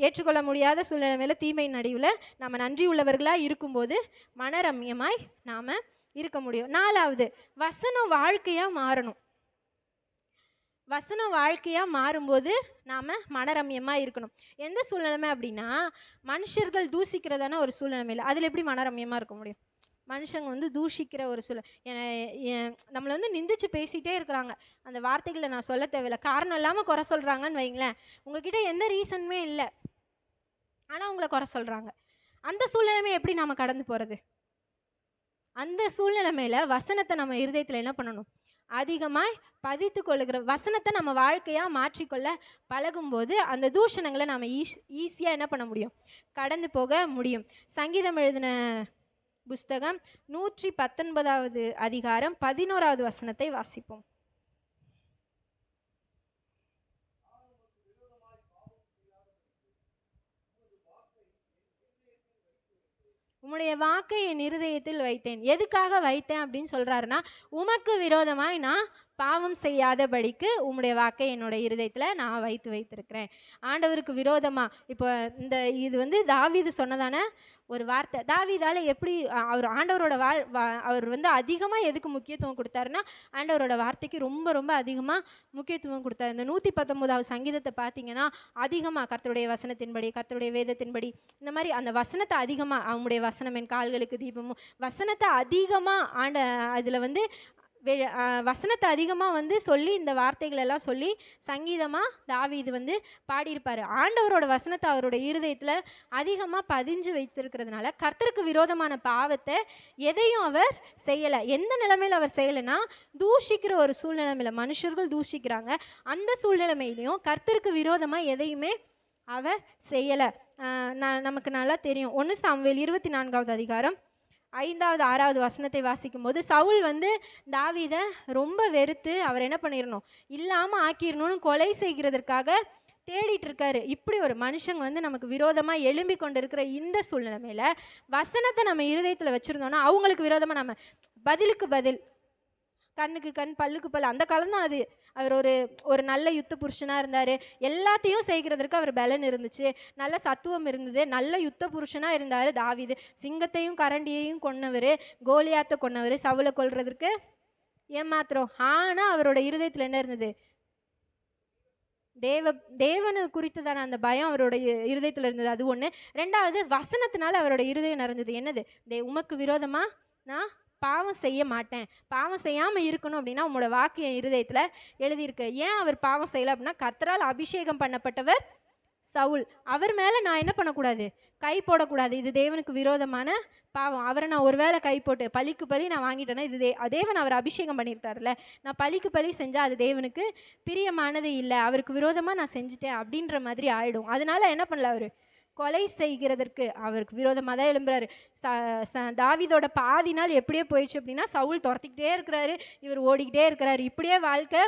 ஏற்றுக்கொள்ள முடியாத சூழ்நிலையில் தீமையின் நடுவில் நம்ம நன்றி உள்ளவர்களாக இருக்கும்போது மனரம்யமாய் நாம் இருக்க முடியும். 4வது, வசனம் வாழ்க்கையாக மாறணும். வசனம் வாழ்க்கையாக மாறும்போது நாம் மனரம்யமாக இருக்கணும். எந்த சூழ்நிலைமை அப்படின்னா, மனுஷர்கள் தூசிக்கிறதான ஒரு சூழ்நிலைமையில் அதில் எப்படி மனரம்யமாக இருக்க முடியும்? மனுஷங்க வந்து தூஷிக்கிற ஒரு நம்மளை வந்து நிந்திச்சு பேசிகிட்டே இருக்கிறாங்க, அந்த வார்த்தைகளை நான் சொல்ல தேவையில்லை, காரணம் இல்லாமல் குறை சொல்கிறாங்கன்னு வைங்களேன், உங்ககிட்ட எந்த ரீசனுமே இல்லை, ஆனால் உங்களை குறை சொல்கிறாங்க. அந்த சூழ்நிலைமை எப்படி நாம் கடந்து போகிறது? அந்த சூழ்நிலைமையில் வசனத்தை நம்ம இருதயத்தில் என்ன பண்ணணும், அதிகமாய் பதித்து கொள்ளுகிற வசனத்தை நம்ம வாழ்க்கையாக மாற்றிக்கொள்ள பழகும்போது அந்த தூஷணங்களை நம்ம ஈஸியாக என்ன பண்ண முடியும், கடந்து போக முடியும். சங்கீதம் எழுதின புஸ்தகம் 119வது அதிகாரம் 11வது வசனத்தை வாசிப்போம். உம்முடைய வாக்கை என் இருதயத்தில் வைத்தேன். எதுக்காக வைத்தேன் அப்படின்னு சொல்றாருன்னா, உமக்கு விரோதமாய் நான் பாவம் செய்யாதபடிக்கு உம்முடைய வாக்கை என்னோட இருதயத்துல நான் வைத்திருக்கிறேன். ஆண்டவருக்கு விரோதமா இப்போ இந்த இது வந்து தாவீது சொன்னதான ஒரு வார்த்தை. தாவீதால எப்படி அவர் ஆண்டவரோட அவர் வந்து அதிகமா எதுக்கு முக்கியத்துவம் கொடுத்தாருன்னா, ஆண்டவரோட வார்த்தைக்கு ரொம்ப ரொம்ப அதிகமா முக்கியத்துவம் கொடுத்தாரு. இந்த 119வது சங்கீதத்தை பார்த்தீங்கன்னா, அதிகமா கர்த்தருடைய வசனத்தின்படி, கர்த்தருடைய வேதத்தின்படி, இந்த மாதிரி அந்த வசனத்தை அதிகமா, அவங்களுடைய வசனம் என் கால்களுக்கு தீபமும், வசனத்தை அதிகமா அதில் வந்து வசனத்தை அதிகமாக வந்து சொல்லி, இந்த வார்த்தைகள் எல்லாம் சொல்லி சங்கீதமாக தாவீது வந்து பாடியிருப்பார். ஆண்டவரோட வசனத்தை அவரோட இருதயத்தில் அதிகமாக பதிஞ்சு வைத்திருக்கிறதுனால கர்த்தருக்கு விரோதமான பாவத்தை எதையும் அவர் செய்யலை. எந்த நிலைமையில் அவர் செய்யலைன்னா, தூஷிக்கிற ஒரு சூழ்நிலைமையில் மனுஷர்கள் தூஷிக்கிறாங்க, அந்த சூழ்நிலைமையிலையும் கர்த்தருக்கு விரோதமாக எதையுமே அவர் செய்யலை. நமக்கு நல்லா தெரியும். 1 சாமுவேல் 24வது அதிகாரம் 5வது 6வது வசனத்தை வாசிக்கும் போது, சவுல் வந்து தாவீதை ரொம்ப வெறுத்து அவர் என்ன பண்ணிடணும், இல்லாமல் ஆக்கிடணும்னு கொலை செய்கிறதற்காக தேடிட்டு இருக்காரு. இப்படி ஒரு மனுஷங்க வந்து நமக்கு விரோதமாக எழும்பி கொண்டு இருக்கிற இந்த சூழ்நிலைமையில் வசனத்தை நம்ம இருதயத்தில் வச்சுருந்தோன்னா, அவங்களுக்கு விரோதமாக நம்ம பதிலுக்கு பதில், கண்ணுக்கு கண் பல்லுக்கு பல், அந்த காலம் தான் அது. அவர் ஒரு நல்ல யுத்த புருஷனாக இருந்தார். எல்லாத்தையும் செய்கிறதற்கு அவர் பலன் இருந்துச்சு, நல்ல சத்துவம் இருந்தது, நல்ல யுத்த புருஷனாக இருந்தார் தாவீது. சிங்கத்தையும் கரண்டியையும் கொன்னவர், கோலியாத்தை கொன்னவர், சவுலை கொல்றதற்கு ஏமாத்திரம். ஆனால் அவரோட இருதயத்தில் என்ன இருந்தது? தேவனு குறித்துதான அந்த பயம் அவரோட இருதயத்தில் இருந்தது. அது ஒன்று. ரெண்டாவது, வசனத்தினால அவரோட இருதயம் நிறைஞ்சது. என்னது? உமக்கு விரோதமாக நான் பாவம் செய்ய மாட்டேன், பாவம் செய்யாமல் இருக்கணும் அப்படின்னா உங்களோட வாக்கு என் இருதயத்தில் எழுதியிருக்கு. ஏன் அவர் பாவம் செய்யலை அப்படின்னா, கர்த்தரால் அபிஷேகம் பண்ணப்பட்டவர் சவுல், அவர் மேலே நான் என்ன பண்ணக்கூடாது, கை போடக்கூடாது. இது தேவனுக்கு விரோதமான பாவம். அவரை நான் ஒரு வேளை கை போட்டு பலிக்கு பலி நான் வாங்கிட்டேன்னா, இது தேவன் அவர் அபிஷேகம் பண்ணியிருக்காருல்ல, நான் பலிக்கு பலி செஞ்சால் அது தேவனுக்கு பிரியமானது இல்லை, அவருக்கு விரோதமாக நான் செஞ்சுட்டேன் அப்படின்ற மாதிரி ஆகிடும். அதனால என்ன பண்ணல, அவர் கொலை செய்கிறதற்கு அவருக்கு விரோதமாக தான் எழும்புறாரு. தாவீதோட பாதி நாள் எப்படியே போயிடுச்சு அப்படின்னா, சவுல் துரத்திக்கிட்டே இருக்கிறாரு, இவர் ஓடிக்கிட்டே இருக்கிறாரு. இப்படியே வாழ்க்கை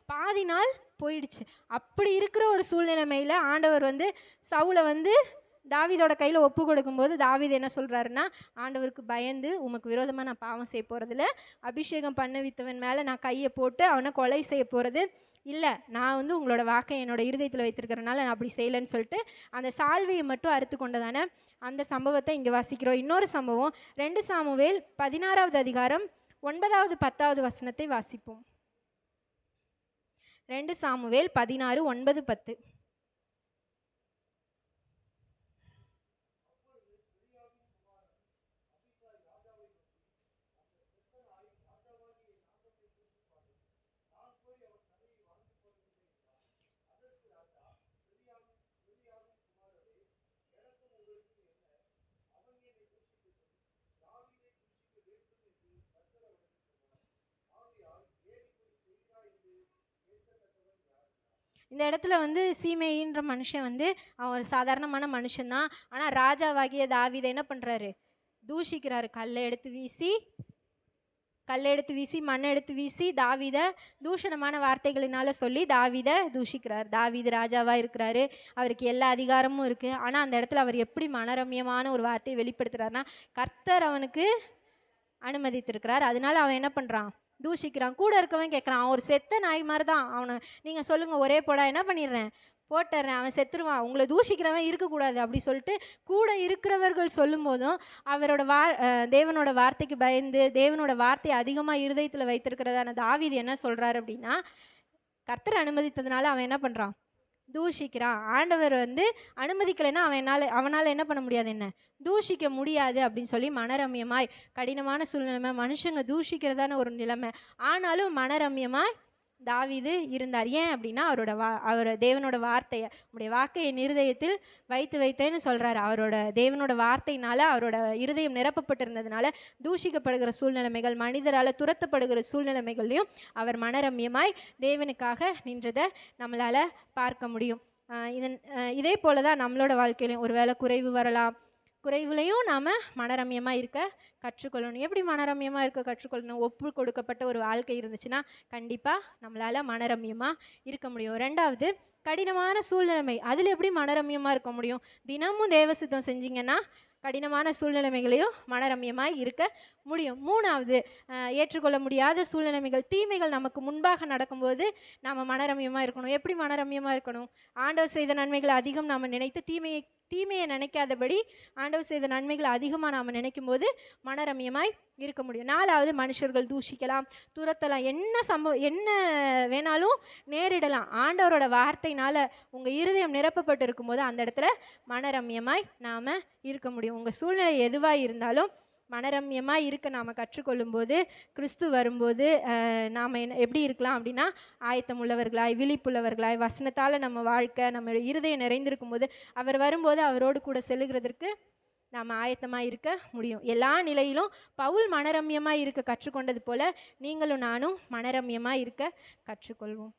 பாதி நாள் போயிடுச்சு. அப்படி இருக்கிற ஒரு சூழ்நிலைமையில் ஆண்டவர் வந்து சவுலை வந்து தாவீதோட கையில் ஒப்பு கொடுக்கும்போது, தாவீது என்ன சொல்கிறாருன்னா, ஆண்டவருக்கு பயந்து உமக்கு விரோதமாக நான் பாவம் செய்ய போகிறதில்ல, அபிஷேகம் பண்ண வித்தவன் மேலே நான் கையை போட்டு அவனை கொலை செய்ய போகிறது இல்லை, நான் வந்து உங்களோட வாக்கை என்னோட இருதயத்தில் வைத்திருக்கிறனால நான் அப்படி செய்யலைன்னு சொல்லிட்டு அந்த சால்வையை மட்டும் அறுத்து கொண்டதான அந்த சம்பவத்தை இங்கே வாசிக்கிறோம். இன்னொரு சம்பவம் 2 சாமுவேல் 16வது அதிகாரம் 9வது 10வது வசனத்தை வாசிப்போம். 2 சாமுவேல் 16 9 10. இந்த இடத்துல வந்து சீமேயின்ற மனுஷன் வந்து அவன் ஒரு சாதாரணமான மனுஷன்தான். ஆனால் ராஜாவாகிய தாவீதை என்ன பண்ணுறாரு, தூஷிக்கிறாரு. கல்லை எடுத்து வீசி மண்ணை எடுத்து வீசி தாவீதை தூஷணமான வார்த்தைகளினால சொல்லி தாவீதை தூஷிக்கிறார். தாவீது ராஜாவாக இருக்கிறாரு, அவருக்கு எல்லா அதிகாரமும் இருக்குது. ஆனால் அந்த இடத்துல அவர் எப்படி மனரம்யமான ஒரு வார்த்தையை வெளிப்படுத்துகிறாருன்னா, கர்த்தர் அவனுக்கு அனுமதித்திருக்கிறார், அதனால அவன் என்ன பண்ணுறான், தூஷிக்கிறான். கூட இருக்கவன் கேட்குறான், அவன் ஒரு செத்த நாய் மாதிரி தான், அவனை நீங்கள் சொல்லுங்கள் ஒரே போடா, என்ன பண்ணிடுறேன், போட்டுறேன், அவன் செத்துருவான், உங்களை தூஷிக்கிறவன் இருக்கக்கூடாது அப்படி சொல்லிட்டு கூட இருக்கிறவர்கள் சொல்லும் போதும் அவரோட தேவனோட வார்த்தைக்கு பயந்து தேவனோட வார்த்தையை அதிகமாக இருதயத்தில் வைத்திருக்கிறதான தாவீது என்ன சொல்கிறாரு அப்படின்னா, கர்த்தர் அனுமதித்ததுனால அவன் என்ன பண்ணுறான், தூஷிக்கிறான். ஆண்டவர் வந்து அனுமதிக்கலைன்னா அவனால் என்ன பண்ண முடியாது, என்ன தூஷிக்க முடியாது அப்படின்னு சொல்லி மனரம்யமாய், கடினமான சூழ்நிலைமை, மனுஷங்க தூஷிக்கிறதான ஒரு நிலைமை, ஆனாலும் மனரம்யமாய் தாவீது இருந்தார். ஏன் அப்படின்னா, அவர் தேவனோட வார்த்தையை, உடைய வாக்கை என் இருதயத்தில் வைத்தேன்னு சொல்கிறாரு. அவரோட தேவனோட வார்த்தையினால அவரோட இருதயம் நிரப்பப்பட்டிருந்ததுனால தூஷிக்கப்படுகிற சூழ்நிலைமைகள், மனிதரால் துரத்தப்படுகிற சூழ்நிலைமைகள்லையும் அவர் மனரம்யமாய் தேவனுக்காக நின்றதை நம்மளால் பார்க்க முடியும். இதே போல தான் நம்மளோட வாழ்க்கையிலையும் ஒரு வேளை குறைவு வரலாம், குறைவுலையும் நாம் மனரம்யமாக இருக்க கற்றுக்கொள்ளணும். எப்படி மனரம்யமாக இருக்க கற்றுக்கொள்ளணும், ஒப்பு கொடுக்கப்பட்ட ஒரு வாழ்க்கை இருந்துச்சுன்னா கண்டிப்பாக நம்மளால் மனரம்யமாக இருக்க முடியும். ரெண்டாவது, கடினமான சூழ்நிலைமை, அதில் எப்படி மனரம்யமாக இருக்க முடியும், தினமும் தேவ சித்தம் செஞ்சிங்கன்னா கடினமான சூழ்நிலைமைகளையும் மனரம்யமாய் இருக்க முடியும். மூணாவது, ஏற்றுக்கொள்ள முடியாத சூழ்நிலைமைகள், தீமைகள் நமக்கு முன்பாக நடக்கும்போது நாம் மனரம்யமாக இருக்கணும். எப்படி மனரம்யமாக இருக்கணும்? ஆண்டவர் செய்த நன்மைகளை அதிகம் நாம் நினைத்து தீமையை நினைக்காதபடி ஆண்டவர் செய்த நன்மைகளை அதிகமாக நாம் நினைக்கும் போது மனரம்யமாய் இருக்க முடியும். நாலாவது, மனுஷர்கள் தூஷிக்கலாம், துரத்தலாம், என்ன வேணாலும் நேரிடலாம். ஆண்டவரோட வார்த்தையினால் உங்கள் இருதயம் நிரப்பப்பட்டு இருக்கும்போது அந்த இடத்துல மனரம்யமாய் நாம் இருக்க முடியும். உங்கள் சூழ்நிலை எதுவாக இருந்தாலும் மனரம்யமாக இருக்க நாம் கற்றுக்கொள்ளும்போது, கிறிஸ்து வரும்போது நாம் எப்படி இருக்கலாம் அப்படின்னா, ஆயத்தம் உள்ளவர்களாய், விழிப்புள்ளவர்களாய், வசனத்தால் நம்ம வாழ்க்கை, நம்ம இருதயம் நிறைந்திருக்கும் போது அவர் வரும்போது அவரோடு கூட செல்லுகிறதற்கு நாம் ஆயத்தமாக இருக்க முடியும். எல்லா நிலையிலும் பவுல் மனரம்யமாக இருக்க கற்றுக்கொண்டது போல நீங்களும் நானும் மனரம்யமாக இருக்க கற்றுக்கொள்வோம்.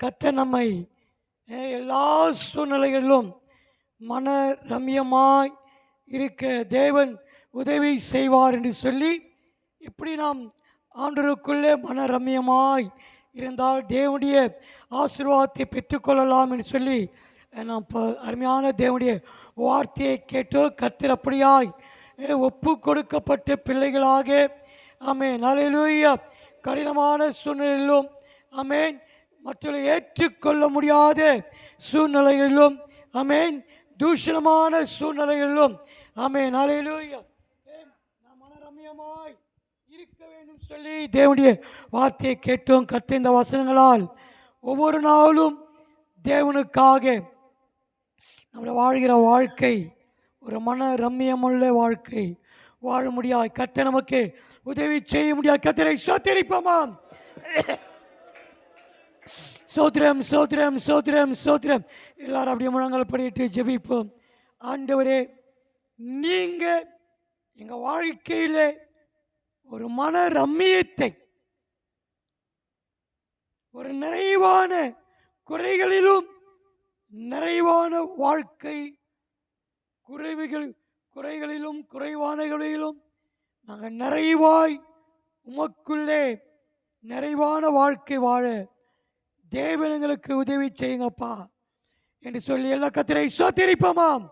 கர்த்தர் நம்மை எல்லா சூழ்நிலைகளிலும் மன ரம்யமாய் இருக்க தேவன் உதவி செய்வார் என்று சொல்லி, இப்படி நாம் ஆண்டவருக்குள்ளே மன ரம்யமாய் இருந்தால் தேவனுடைய ஆசீர்வாதத்தை பெற்றுக்கொள்ளலாம் என்று சொல்லி நாம் இப்போ அருமையான தேவனுடைய வார்த்தையை கேட்டோ. கர்த்தர் அப்படியாய் ஒப்பு கொடுக்கப்பட்ட பிள்ளைகளாக ஆமென் அல்லேலூயா கடினமான சூழ்நிலையிலும் ஆமென் மற்றவர்களை ஏற்றுக்கொள்ள முடியாத சூழ்நிலைகளிலும் ஆமென் தூஷணமான சூழ்நிலைகளிலும் ஆமென் அல்லேலூயா நாம் மனரம்யமாய் இருக்க வேண்டும் சொல்லி தேவனுடைய வார்த்தையை கேட்டோம். கர்த்தர் இந்த வசனங்களால் ஒவ்வொரு நாளும் தேவனுக்காக நம்மளை வாழ்கிற வாழ்க்கை ஒரு மன ரம்யமுள்ள வாழ்க்கை வாழ முடியாது. கர்த்தர் நமக்கு உதவி செய்ய முடியாது. கர்த்தரை ஸ்தோத்திரிப்போமாம். சோத்திரம் சோத்திரம் சோத்திரம் சோத்திரம். எல்லாரும் அப்படியே முழங்கால் படிட்டு ஜெபிப்போம். ஆண்டவரே, நீங்கள் எங்கள் வாழ்க்கையில் ஒரு மன ரம்மியத்தை, ஒரு நிறைவான குறைகளிலும் நிறைவான வாழ்க்கை, குறைகளிலும் குறைவானகளிலும் நாங்கள் நிறைவாய் உமக்குள்ளே நிறைவான வாழ்க்கை வாழ தேவன் எங்களுக்கு உதவி செய்யுங்கப்பா என்று சொல்லி எல்லா கர்த்தரை ஸ்தோத்திரிப்போமாம்.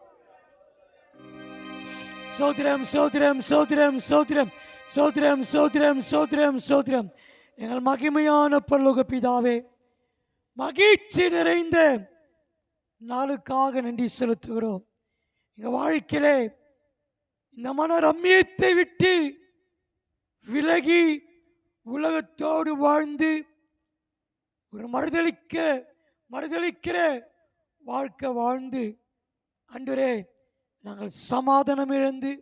சோத்திரம் சோத்திரம் சோத்திரம் சோத்திரம் சோத்திரம் சோத்திரம் சோத்திரம் சோத்திரம். எங்கள் மகிமையான பரலோக பிதாவே, மகிழ்ச்சி நிறைந்த நாளுக்காக நன்றி செலுத்துகிறோம். எங்கள் வாழ்க்கையிலே இந்த மன ரம்மியத்தை விட்டு விலகி உலகத்தோடு வாழ்ந்து ஒரு மறுதளிக்கிற வாழ்க்கை வாழ்ந்து ஆண்டவரே, நாங்கள் சமாதானம் இழந்து,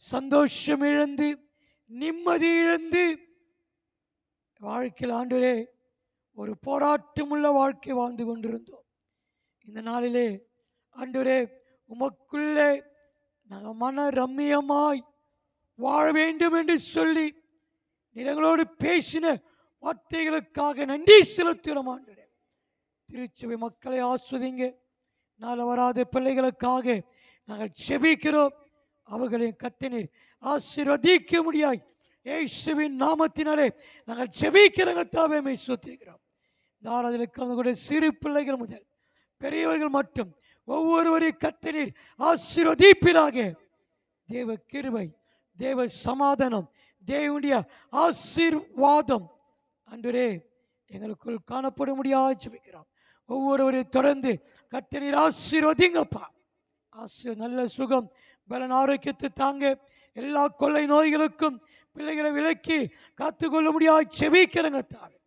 சந்தோஷம் இழந்து, நிம்மதி இழந்து வாழ்க்கையில் ஆண்டவரே ஒரு போராட்டமுள்ள வாழ்க்கை வாழ்ந்து கொண்டிருந்தோம். இந்த நாளிலே ஆண்டவரே, உமக்குள்ளே நாங்கள் மன ரம்மியமாய் வாழ வேண்டும் என்று சொல்லி எங்களோடு பேசின வார்த்தைகளுக்காக நன்றி செலுத்துகிறோம். ஆண்டவரே, திருச்சபை மக்களை ஆஸ்வதிங்க. நாளை வராத பிள்ளைகளுக்காக நாங்கள் செபிக்கிறோம். அவர்களின் கர்த்தர் ஆசீர்வதிக்க முடியாய் இயேசுவின் நாமத்தினாலே நாங்கள் செபிக்கிறோம். கர்த்தாவே ஸ்தோத்திரிக்கிறோம். இந்த ஆராதனைக்கு கலந்து கொண்ட சிறு பிள்ளைகள் முதல் பெரியவர்கள் மட்டும் ஒவ்வொருவரையும் கர்த்தர் ஆசீர்வதிப்பீராக. தேவ கிருபை, தேவ சமாதானம், தேவனுடைய ஆசீர்வாதம் ஆண்டவரே எங்களுக்குள் காணப்பட முடியாது ஜெபிக்கிறோம். ஒவ்வொருவரையும் தொடர்ந்து கர்த்தர் ஆசீர்வதிங்கப்பா. நல்ல சுகம், பலன், ஆரோக்கியத்தை தாங்க. எல்லா கொள்ளை நோய்களுக்கும் பிள்ளைகளை விலக்கி காத்துக்கொள்ள முடியாது ஜெபிக்கிறோங்க. தாவே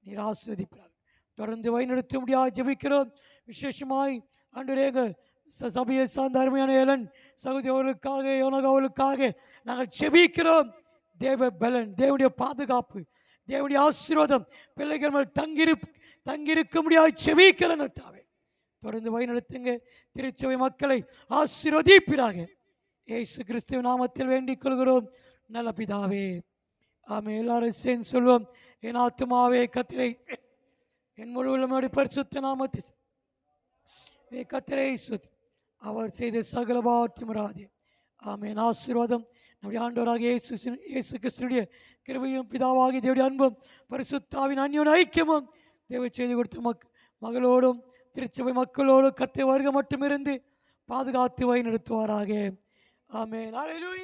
நீர் ஆசீர்வதிப்பார். தொடர்ந்து வழிநடத்த முடியாது ஜெபிக்கிறோம். விசேஷமாய் ஆண்டவரே எங்கள் சபையை சார்ந்த அருமையான ஏலன் சகோதரர்களுக்காக, யோனகாவலுக்காக நாங்கள் ஜெபிக்கிறோம். தேவ பலன், தேவனுடைய பாதுகாப்பு, தேவனுடைய ஆசீர்வாதம் பிள்ளைகள் மேல் தங்கியிருக்க முடியாது ஜெபிக்கிறோங்க. தாவே தொடர்ந்து வழிநடத்துங்க. திருச்சபை மக்களை ஆசீர்வதிப்பீராக. இயேசு கிறிஸ்துவின் நாமத்தில் வேண்டிக் கொள்கிறோம் நல்ல பிதாவே, ஆமே. எல்லாரும் சேர்ந்து சொல்வோம். என் ஆத்துமாவே கர்த்தரை, என் முழு உள்ளமையோடு பரிசுத்த நாமத்தை கர்த்தரை சுத்தி அவர் செய்த சகல பாவத்தையும் மறவாதே. ஆமென். ஆசீர்வாதம் நம்முடைய ஆண்டவராக இயேசு கிறிஸ்துனுடைய கிருபையும் பிதாவாகிய தேவனுடைய அன்பும் பரிசுத்தாவின் அந்யோன்ய ஐக்கியமும் தேவ செய்து கொடுத்த மகளோடும் திருச்சபை மக்களோடும் கர்த்தருடைய வருகை மட்டும் இருந்து பாதுகாத்து வழி நடத்துவாராக. ஆமென். அல்லேலூயா.